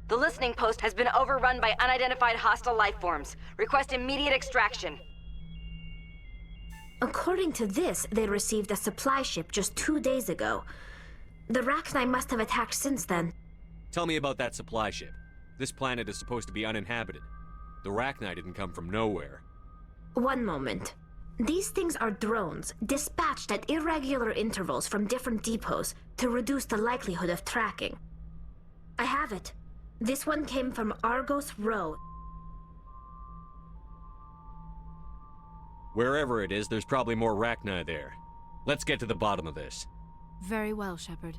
The listening post has been overrun by unidentified hostile life forms. Request immediate extraction. According to this, they received a supply ship just 2 days ago. The Rachni must have attacked since then. Tell me about that supply ship. This planet is supposed to be uninhabited. The Rachni didn't come from nowhere. One moment. These things are drones, dispatched at irregular intervals from different depots to reduce the likelihood of tracking. I have it. This one came from Argos Row. Wherever it is, there's probably more Rachni there. Let's get to the bottom of this. Very well, Shepard.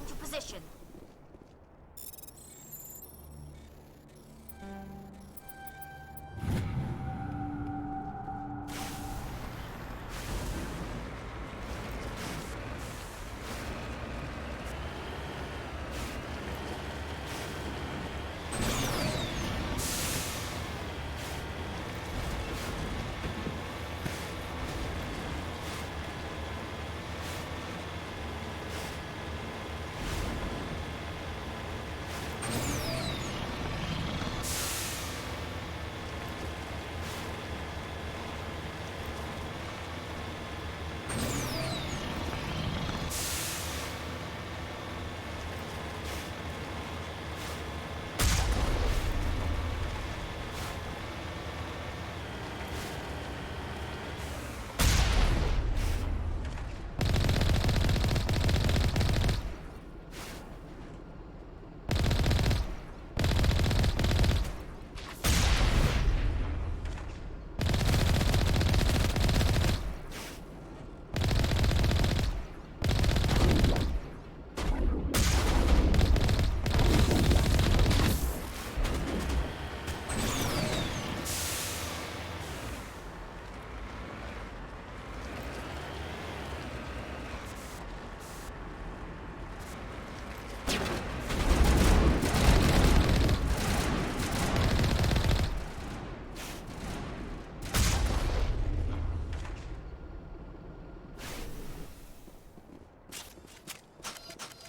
into position.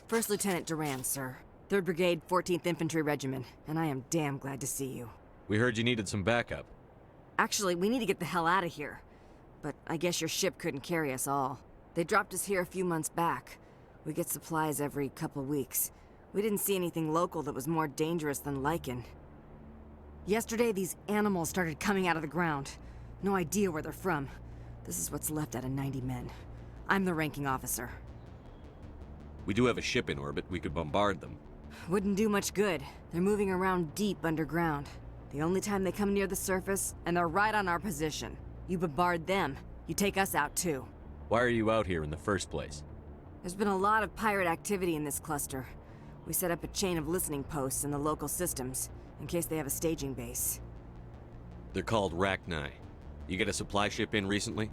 First Lieutenant Duran, sir. 3rd Brigade, 14th Infantry Regiment, and I am damn glad to see you. We heard you needed some backup. Actually, we need to get the hell out of here. But I guess your ship couldn't carry us all. They dropped us here a few months back. We get supplies every couple weeks. We didn't see anything local that was more dangerous than lichen. Yesterday, these animals started coming out of the ground. No idea where they're from. This is what's left out of 90 men. I'm the ranking officer. We do have a ship in orbit. We could bombard them. Wouldn't do much good. They're moving around deep underground. The only time they come near the surface, and they're right on our position. You bombard them, you take us out too. Why are you out here in the first place? There's been a lot of pirate activity in this cluster. We set up a chain of listening posts in the local systems, in case they have a staging base. They're called Rachni. You get a supply ship in recently?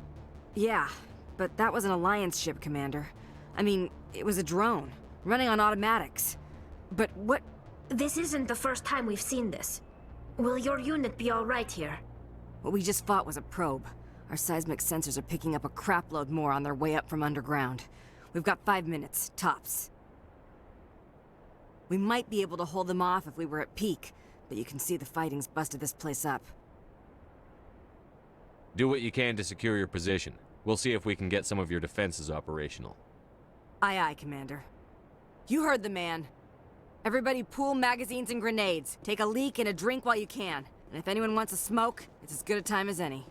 Yeah, but that was an Alliance ship, Commander. I mean, it was a drone, running on automatics. But what... This isn't the first time we've seen this. Will your unit be all right here? What we just fought was a probe. Our seismic sensors are picking up a crapload more on their way up from underground. We've got 5 minutes, tops. We might be able to hold them off if we were at peak, but you can see the fighting's busted this place up. Do what you can to secure your position. We'll see if we can get some of your defenses operational. Aye, aye, Commander. You heard the man. Everybody pool magazines and grenades. Take a leak and a drink while you can. And if anyone wants a smoke, it's as good a time as any.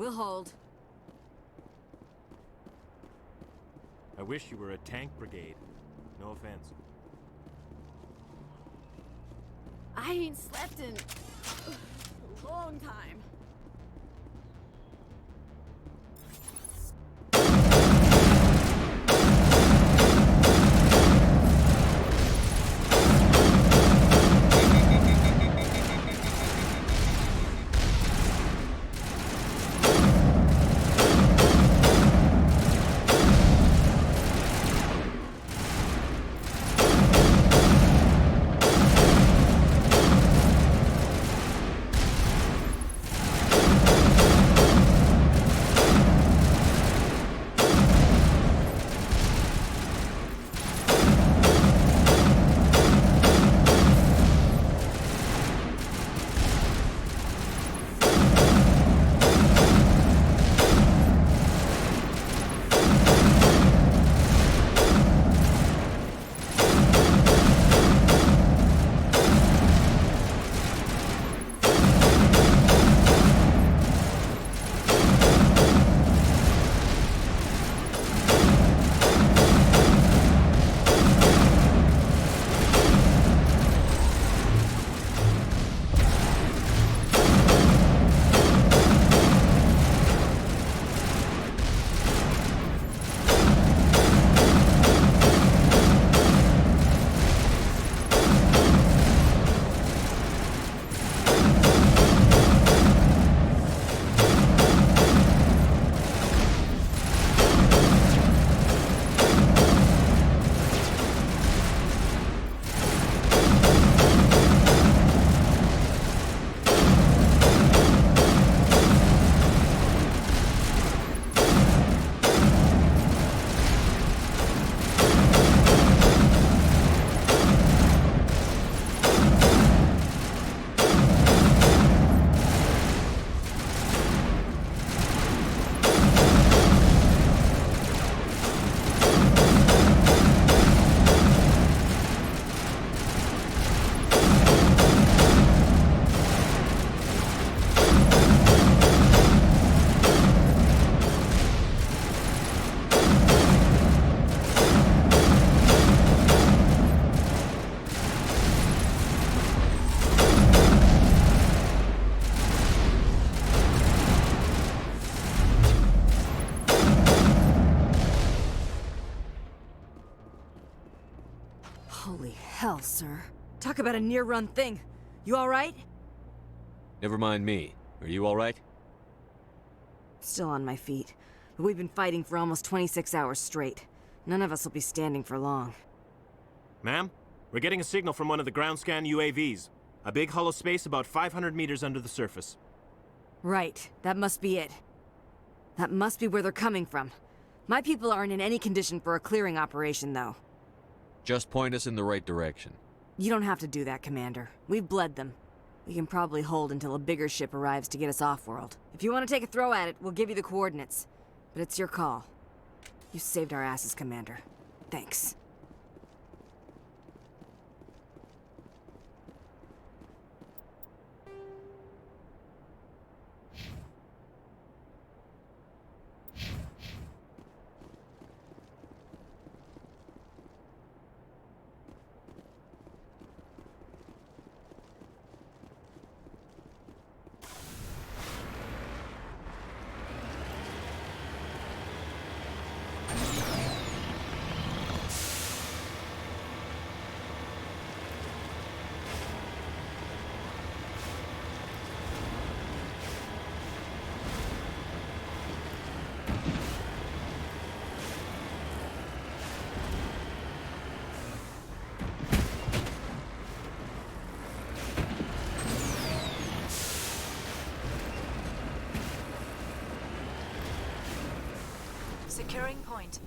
We'll hold. I wish you were a tank brigade. No offense. I ain't slept in a long time. Holy hell, sir. Talk about a near-run thing. You alright? Never mind me. Are you alright? Still on my feet. But we've been fighting for almost 26 hours straight. None of us will be standing for long. Ma'am, we're getting a signal from one of the ground scan UAVs. A big hollow space about 500 meters under the surface. Right. That must be it. That must be where they're coming from. My people aren't in any condition for a clearing operation, though. Just point us in the right direction. You don't have to do that, Commander. We've bled them. We can probably hold until a bigger ship arrives to get us off-world. If you want to take a throw at it, we'll give you the coordinates. But it's your call. You saved our asses, Commander. Thanks. Securing point.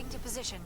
Moving to position.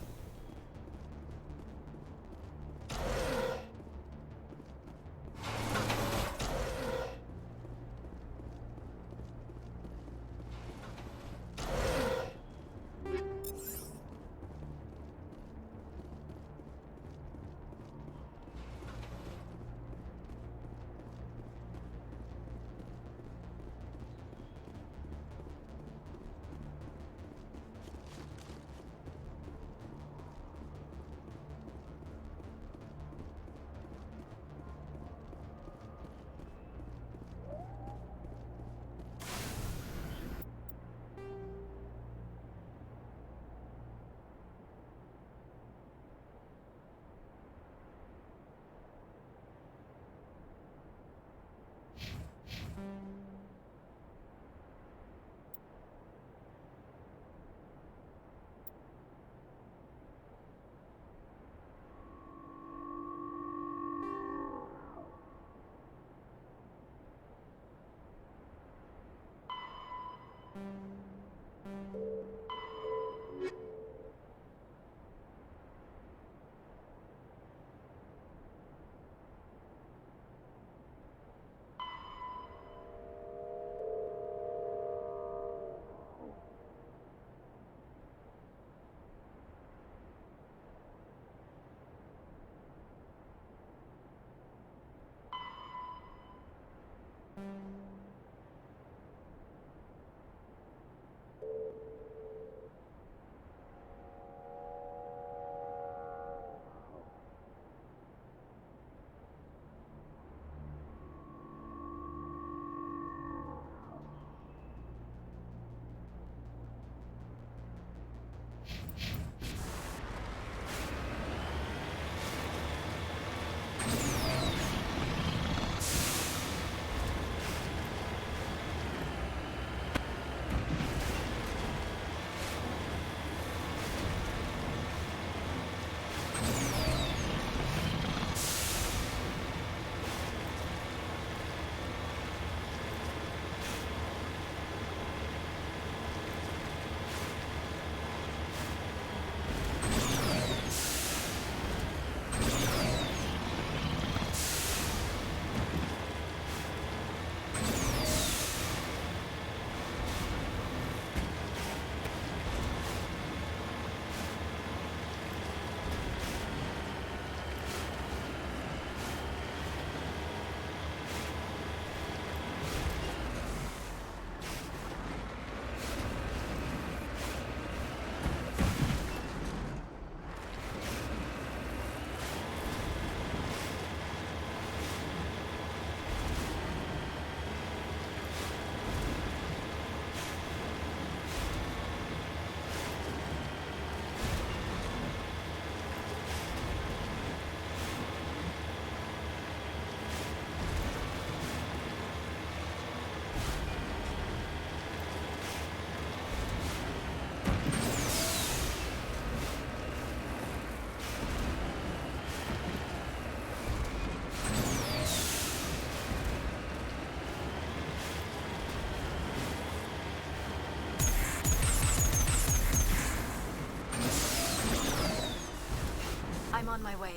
I'm on my way.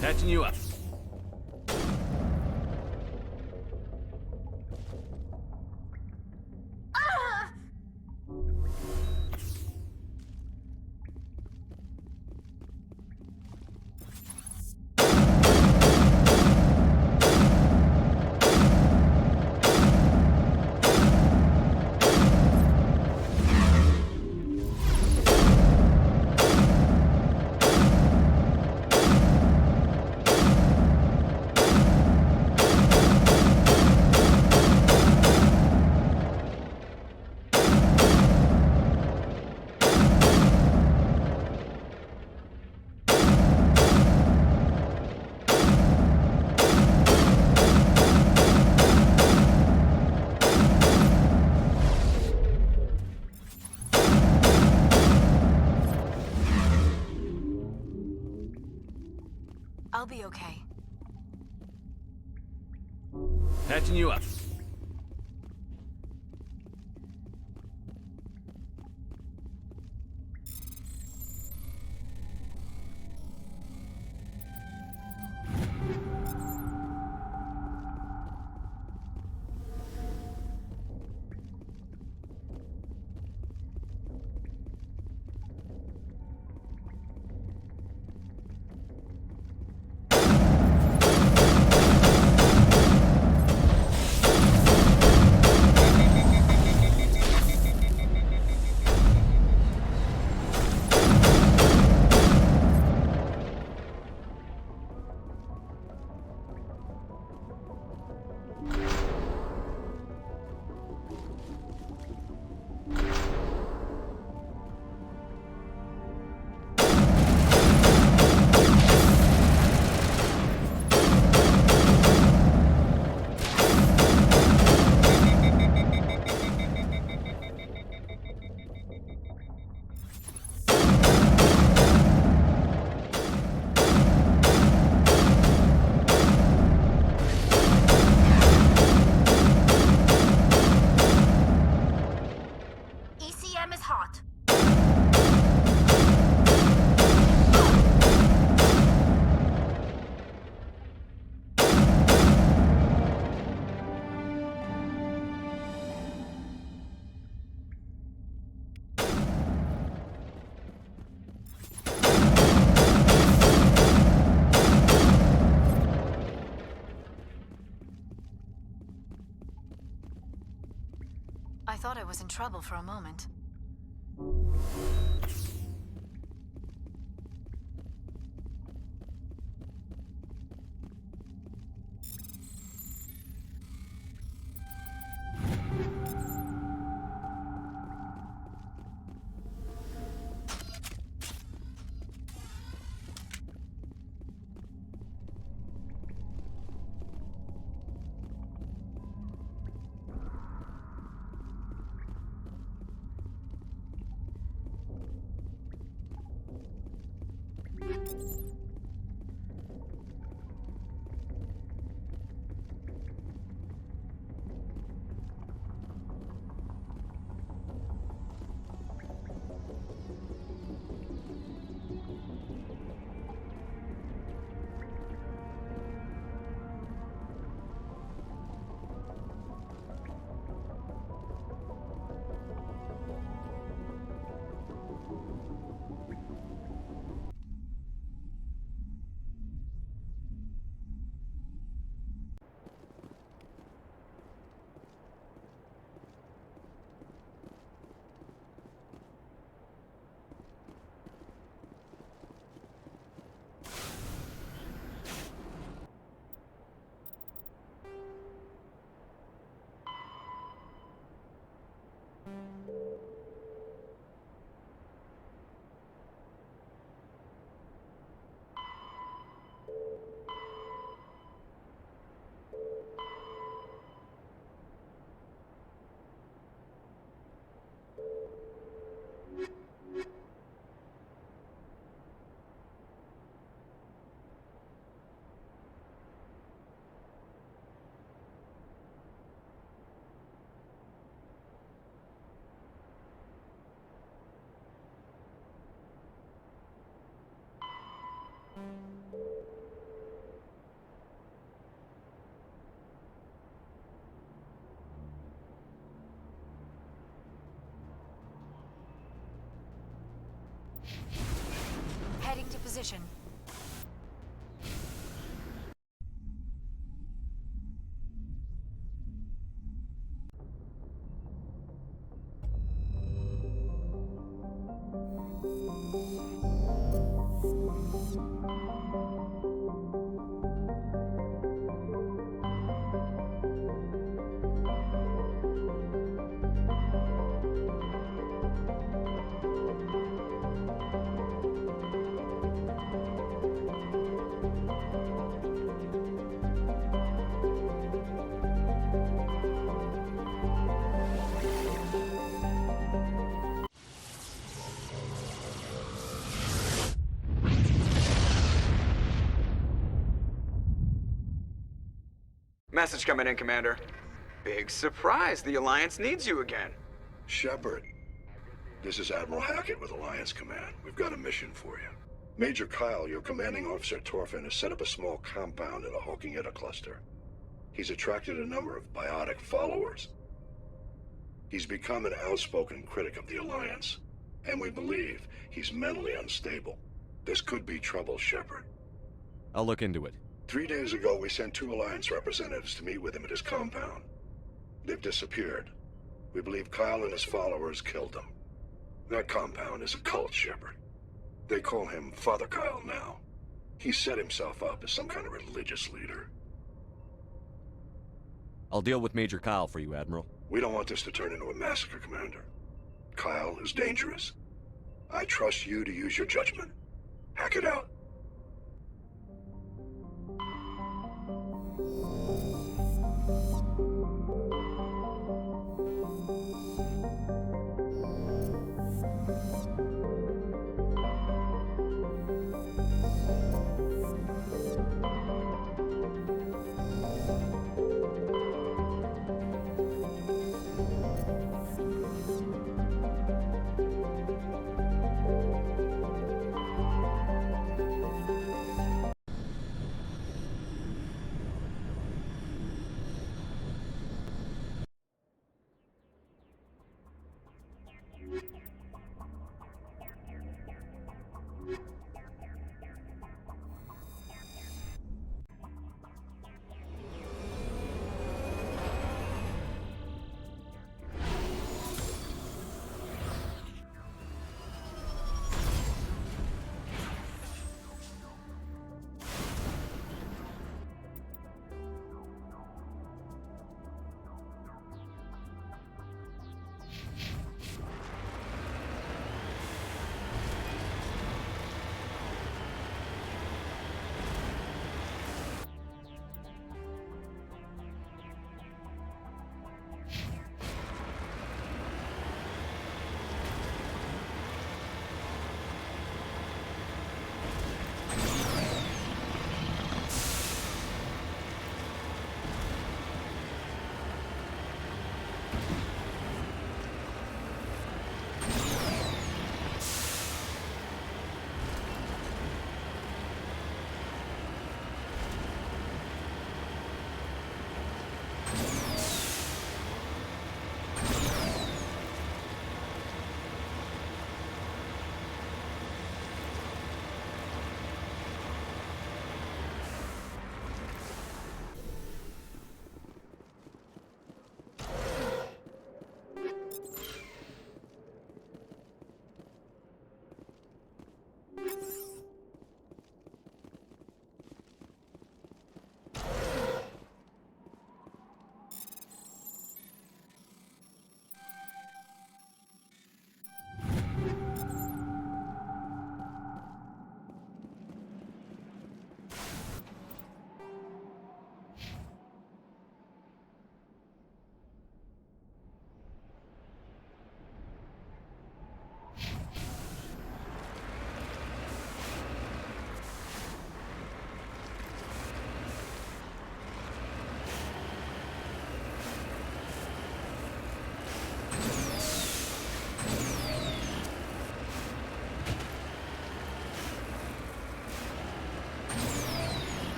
Patching you up. I'll be okay. Patching you up. ECM is hot. I thought I was in trouble for a moment. position. Message coming in, Commander. Big surprise, the Alliance needs you again. Shepard, this is Admiral Hackett with Alliance Command. We've got a mission for you. Major Kyle, your commanding officer Torfin, has set up a small compound in a Hawking-Etta cluster. He's attracted a number of biotic followers. He's become an outspoken critic of the Alliance, and we believe he's mentally unstable. This could be trouble, Shepard. I'll look into it. 3 days ago, we sent 2 Alliance representatives to meet with him at his compound. They've disappeared. We believe Kyle and his followers killed them. That compound is a cult, Shepard. They call him Father Kyle now. He set himself up as some kind of religious leader. I'll deal with Major Kyle for you, Admiral. We don't want this to turn into a massacre, Commander. Kyle is dangerous. I trust you to use your judgment. Hack it out.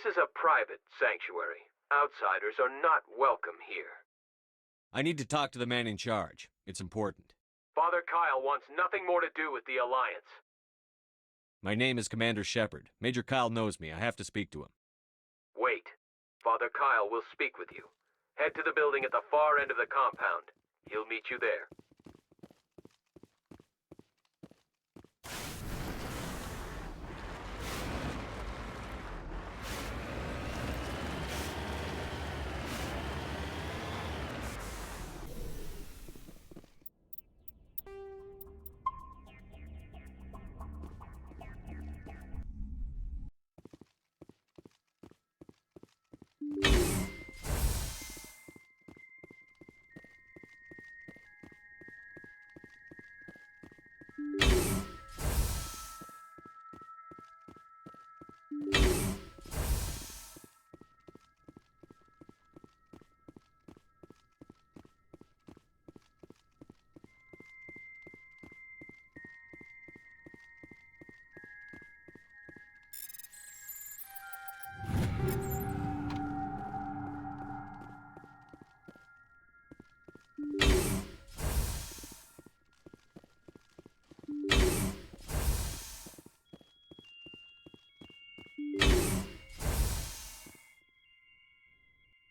This is a private sanctuary. Outsiders are not welcome here. I need to talk to the man in charge. It's important. Father Kyle wants nothing more to do with the Alliance. My name is Commander Shepard. Major Kyle knows me. I have to speak to him. Wait. Father Kyle will speak with you. Head to the building at the far end of the compound. He'll meet you there.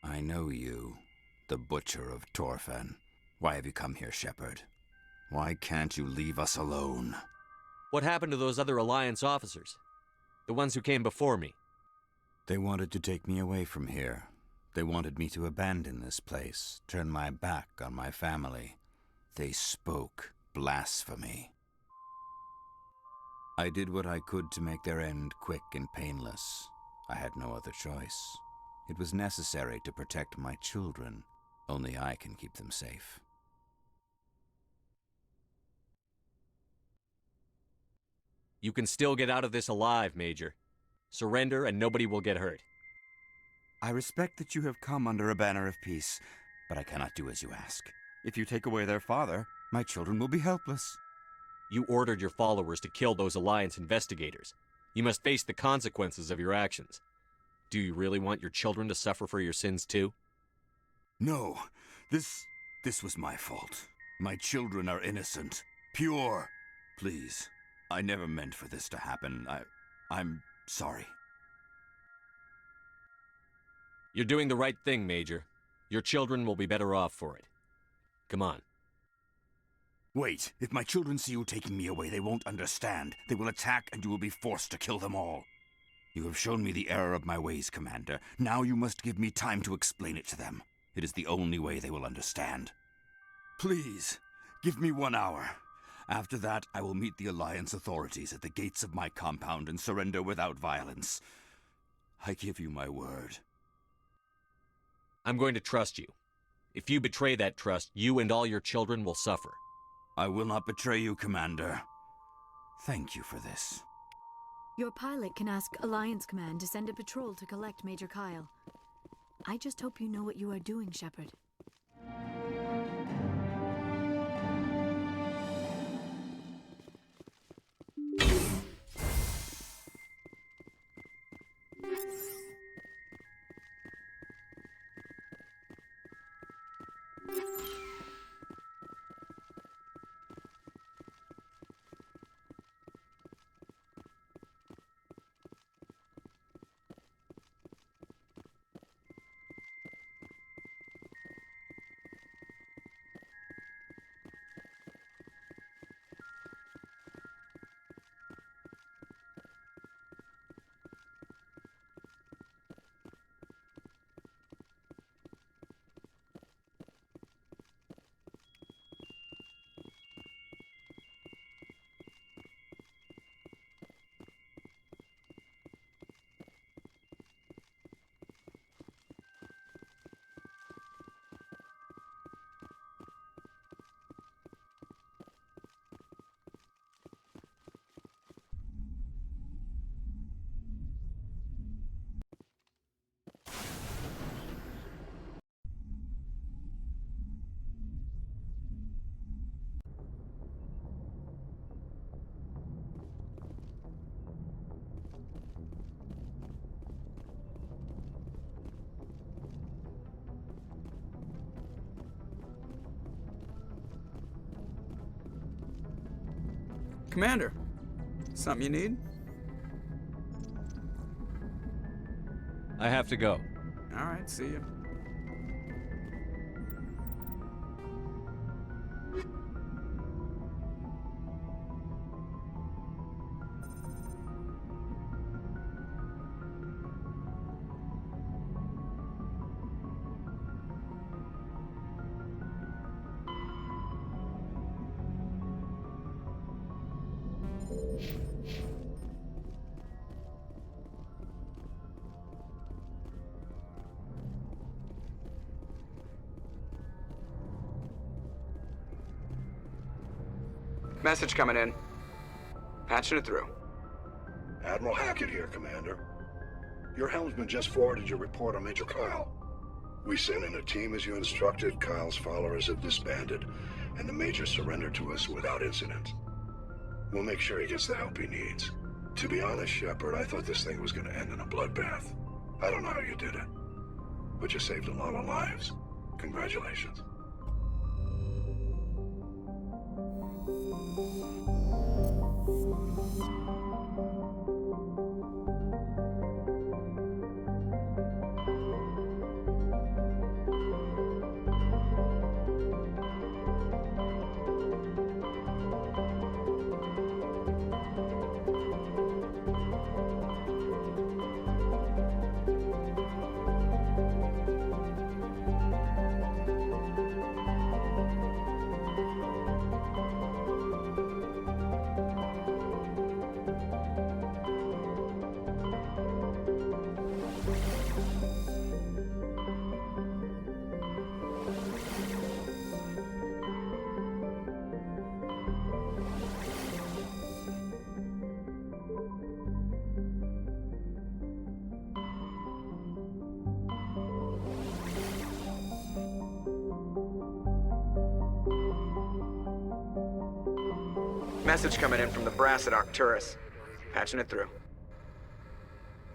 I know you, the Butcher of Torfen. Why have you come here, Shepard? Why can't you leave us alone? What happened to those other Alliance officers? The ones who came before me? They wanted to take me away from here. They wanted me to abandon this place, turn my back on my family. They spoke blasphemy. I did what I could to make their end quick and painless. I had no other choice. It was necessary to protect my children. Only I can keep them safe. You can still get out of this alive, Major. Surrender and nobody will get hurt. I respect that you have come under a banner of peace, but I cannot do as you ask. If you take away their father, my children will be helpless. You ordered your followers to kill those Alliance investigators. You must face the consequences of your actions. Do you really want your children to suffer for your sins too? No, this was my fault. My children are innocent, pure. Please, I never meant for this to happen. I'm sorry. You're doing the right thing, Major. Your children will be better off for it. Come on. Wait, if my children see you taking me away, they won't understand. They will attack and you will be forced to kill them all. You have shown me the error of my ways, Commander. Now you must give me time to explain it to them. It is the only way they will understand. Please, give me 1 hour. After that, I will meet the Alliance authorities at the gates of my compound and surrender without violence. I give you my word. I'm going to trust you. If you betray that trust, you and all your children will suffer. I will not betray you, Commander. Thank you for this. Your pilot can ask Alliance Command to send a patrol to collect Major Kyle. I just hope you know what you are doing, Shepard. Commander, something you need? I have to go. All right, see you. Message coming in. Patching it through. Admiral Hackett here, Commander. Your helmsman just forwarded your report on Major Kyle. We sent in a team as you instructed. Kyle's followers have disbanded, and the Major surrendered to us without incident. We'll make sure he gets the help he needs. To be honest, Shepard, I thought this thing was going to end in a bloodbath. I don't know how you did it, but you saved a lot of lives. Congratulations. Message coming in from the brass at Arcturus. Patching it through.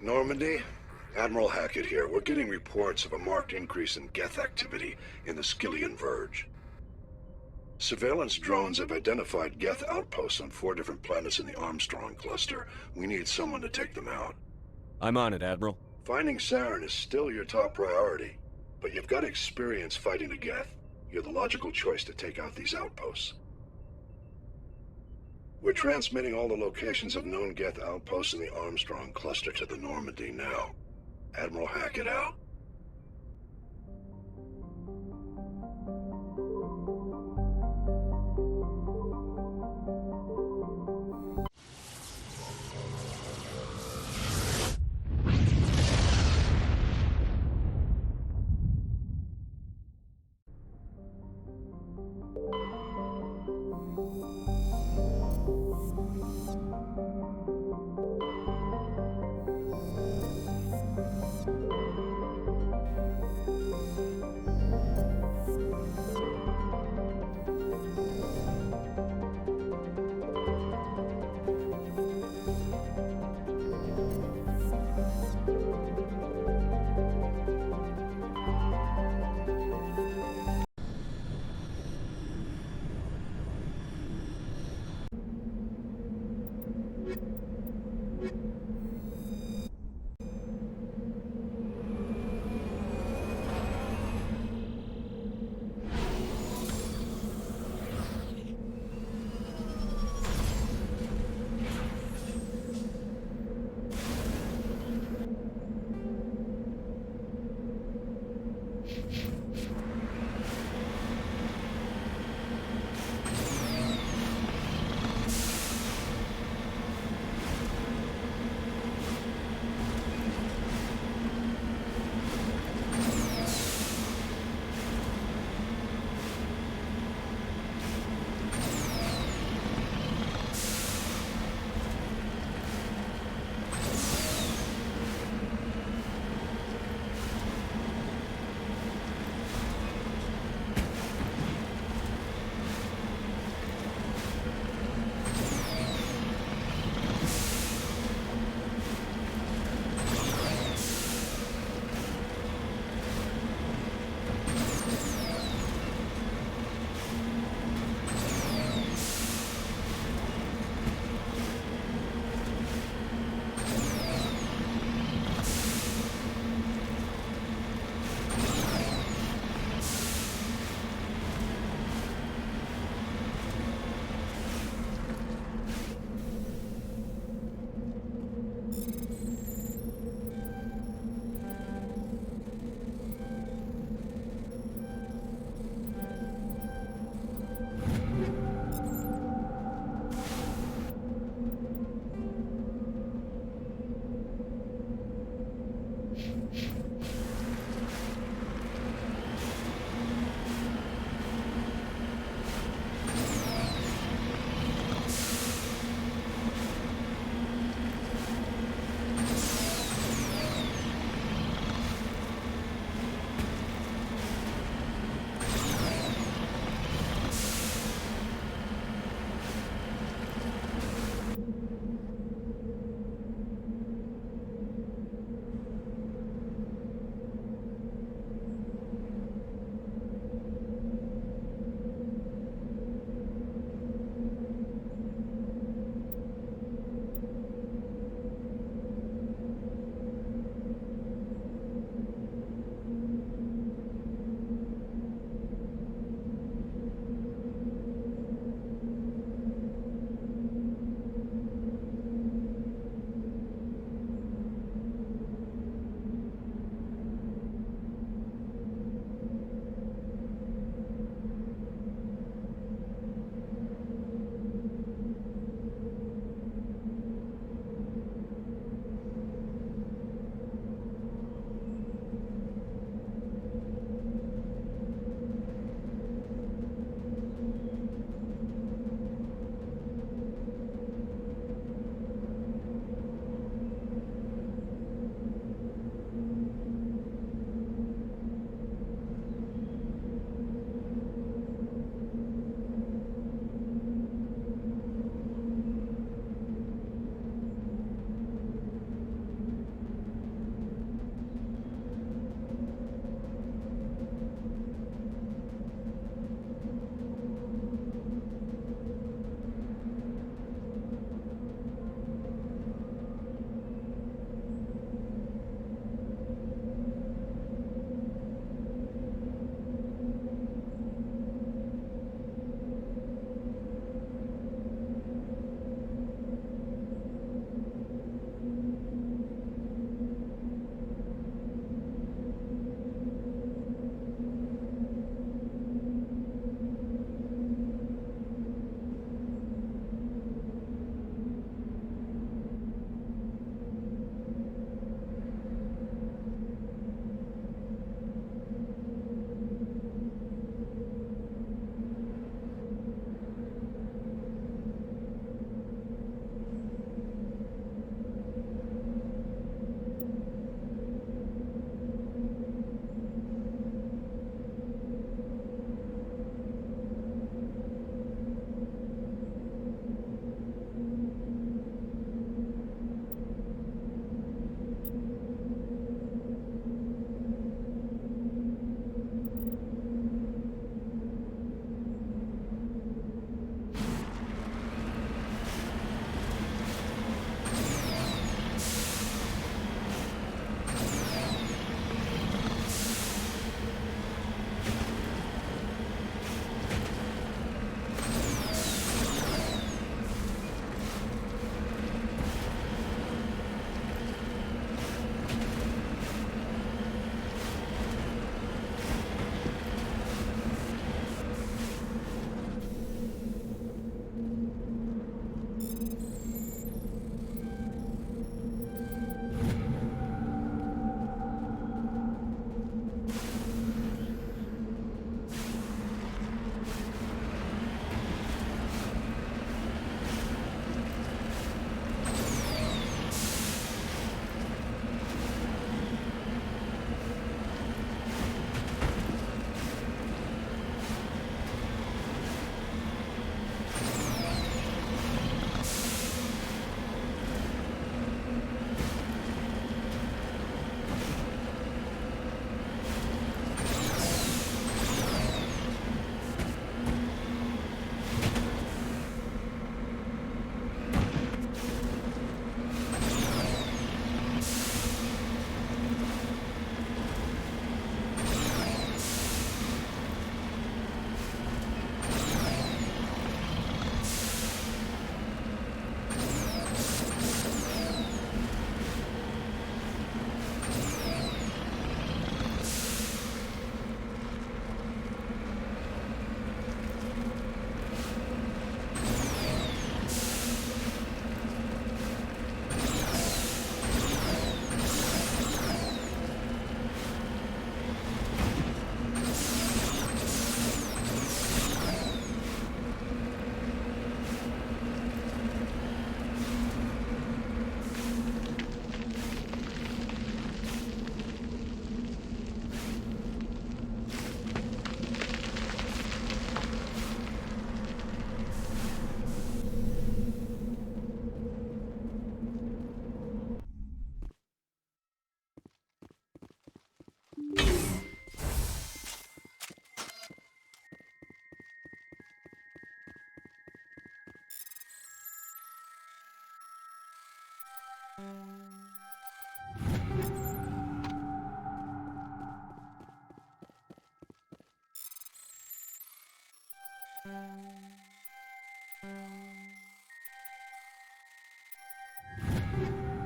Normandy, Admiral Hackett here. We're getting reports of a marked increase in Geth activity in the Skyllian Verge. Surveillance drones have identified Geth outposts on 4 different planets in the Armstrong cluster. We need someone to take them out. I'm on it, Admiral. Finding Saren is still your top priority, but you've got experience fighting the Geth. You're the logical choice to take out these outposts. We're transmitting all the locations of known Geth outposts in the Armstrong cluster to the Normandy now. Admiral Hackett out.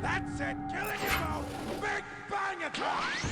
That's it! Killing you both! Big bang attack!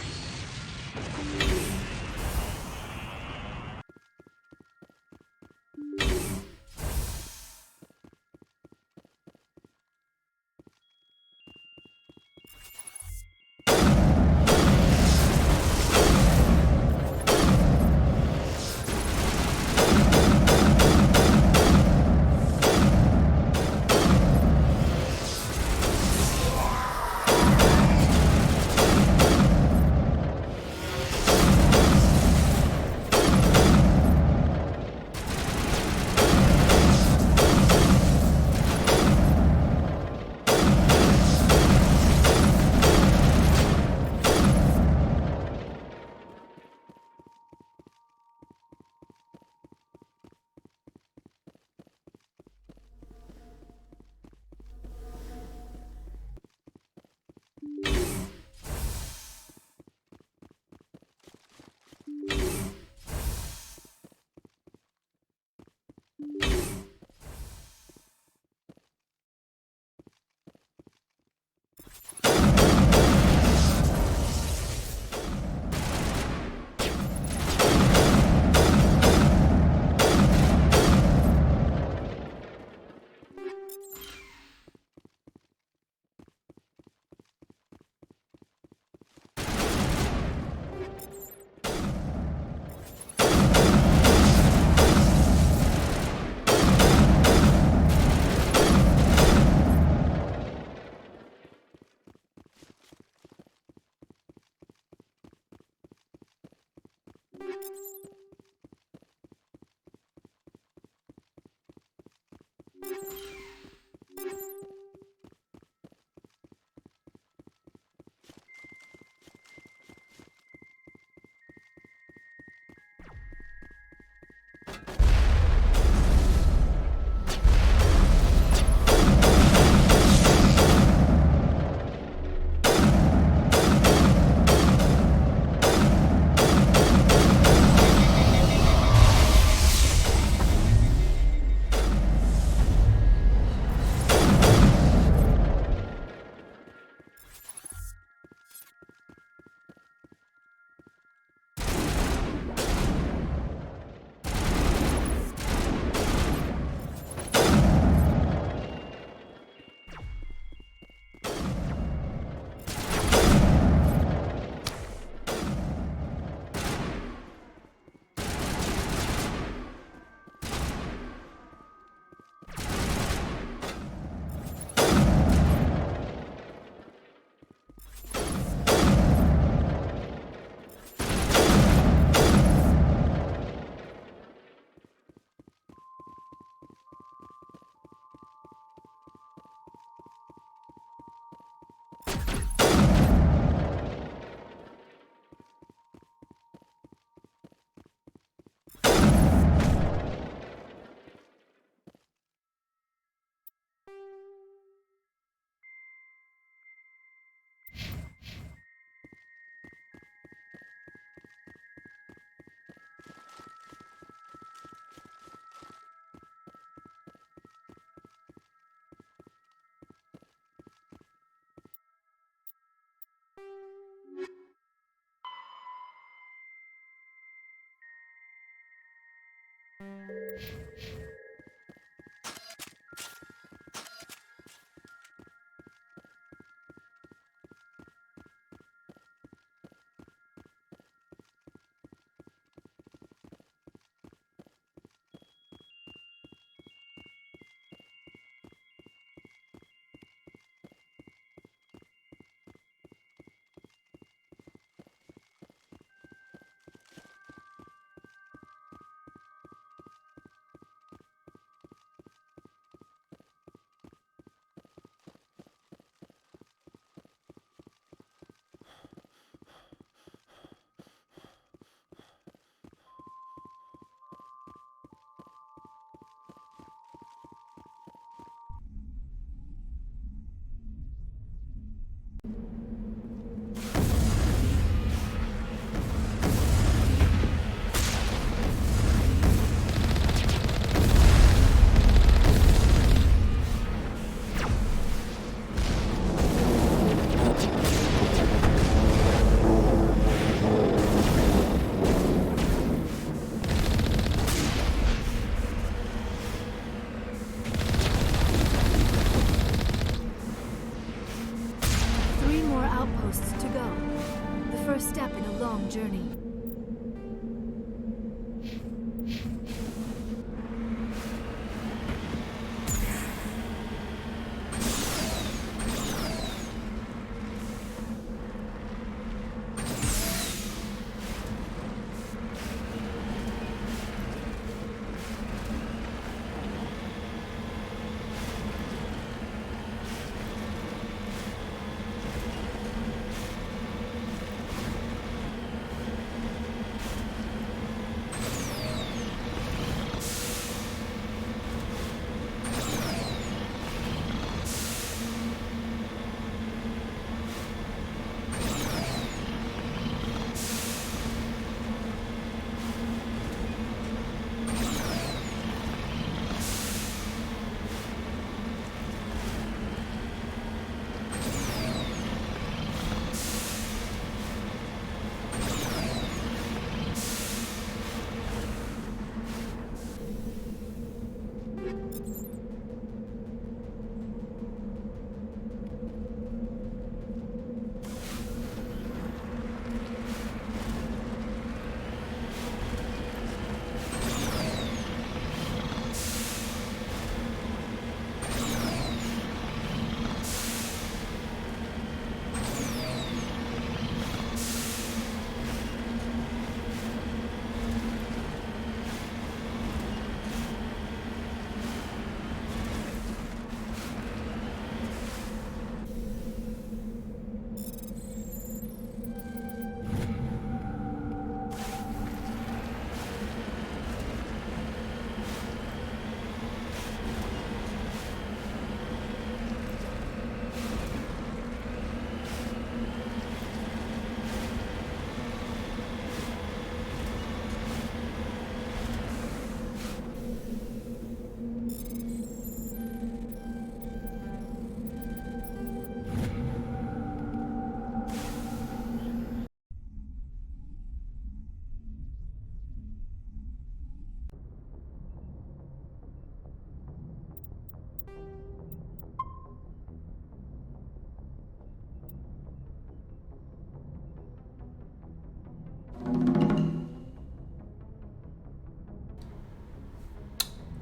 first step in a long journey.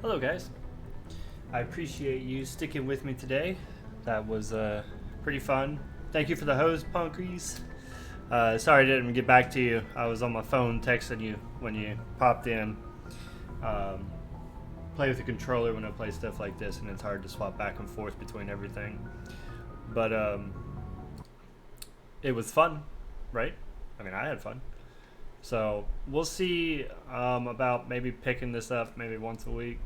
Hello guys, I appreciate you sticking with me today. That was pretty fun. Thank you for the hose, punkies. Sorry I didn't get back to you. I was on my phone texting you when you popped in. Play with the controller when I play stuff like this, and it's hard to swap back and forth between everything. But it was fun, right? I mean, I had fun. So we'll see about maybe picking this up maybe once a week.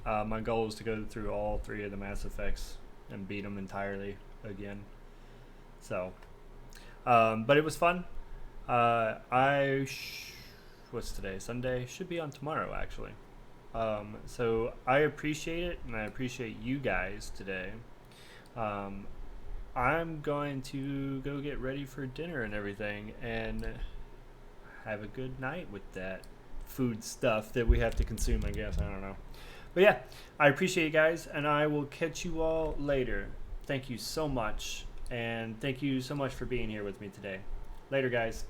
My goal is to go through all 3 of the Mass Effects and beat them entirely again. So, but it was fun. What's today? Sunday? Should be on tomorrow, actually. So I appreciate it, and I appreciate you guys today. I'm going to go get ready for dinner and everything, and have a good night with that food stuff that we have to consume, I guess. I don't know. But yeah, I appreciate you guys, and I will catch you all later. Thank you so much, and thank you so much for being here with me today. Later, guys.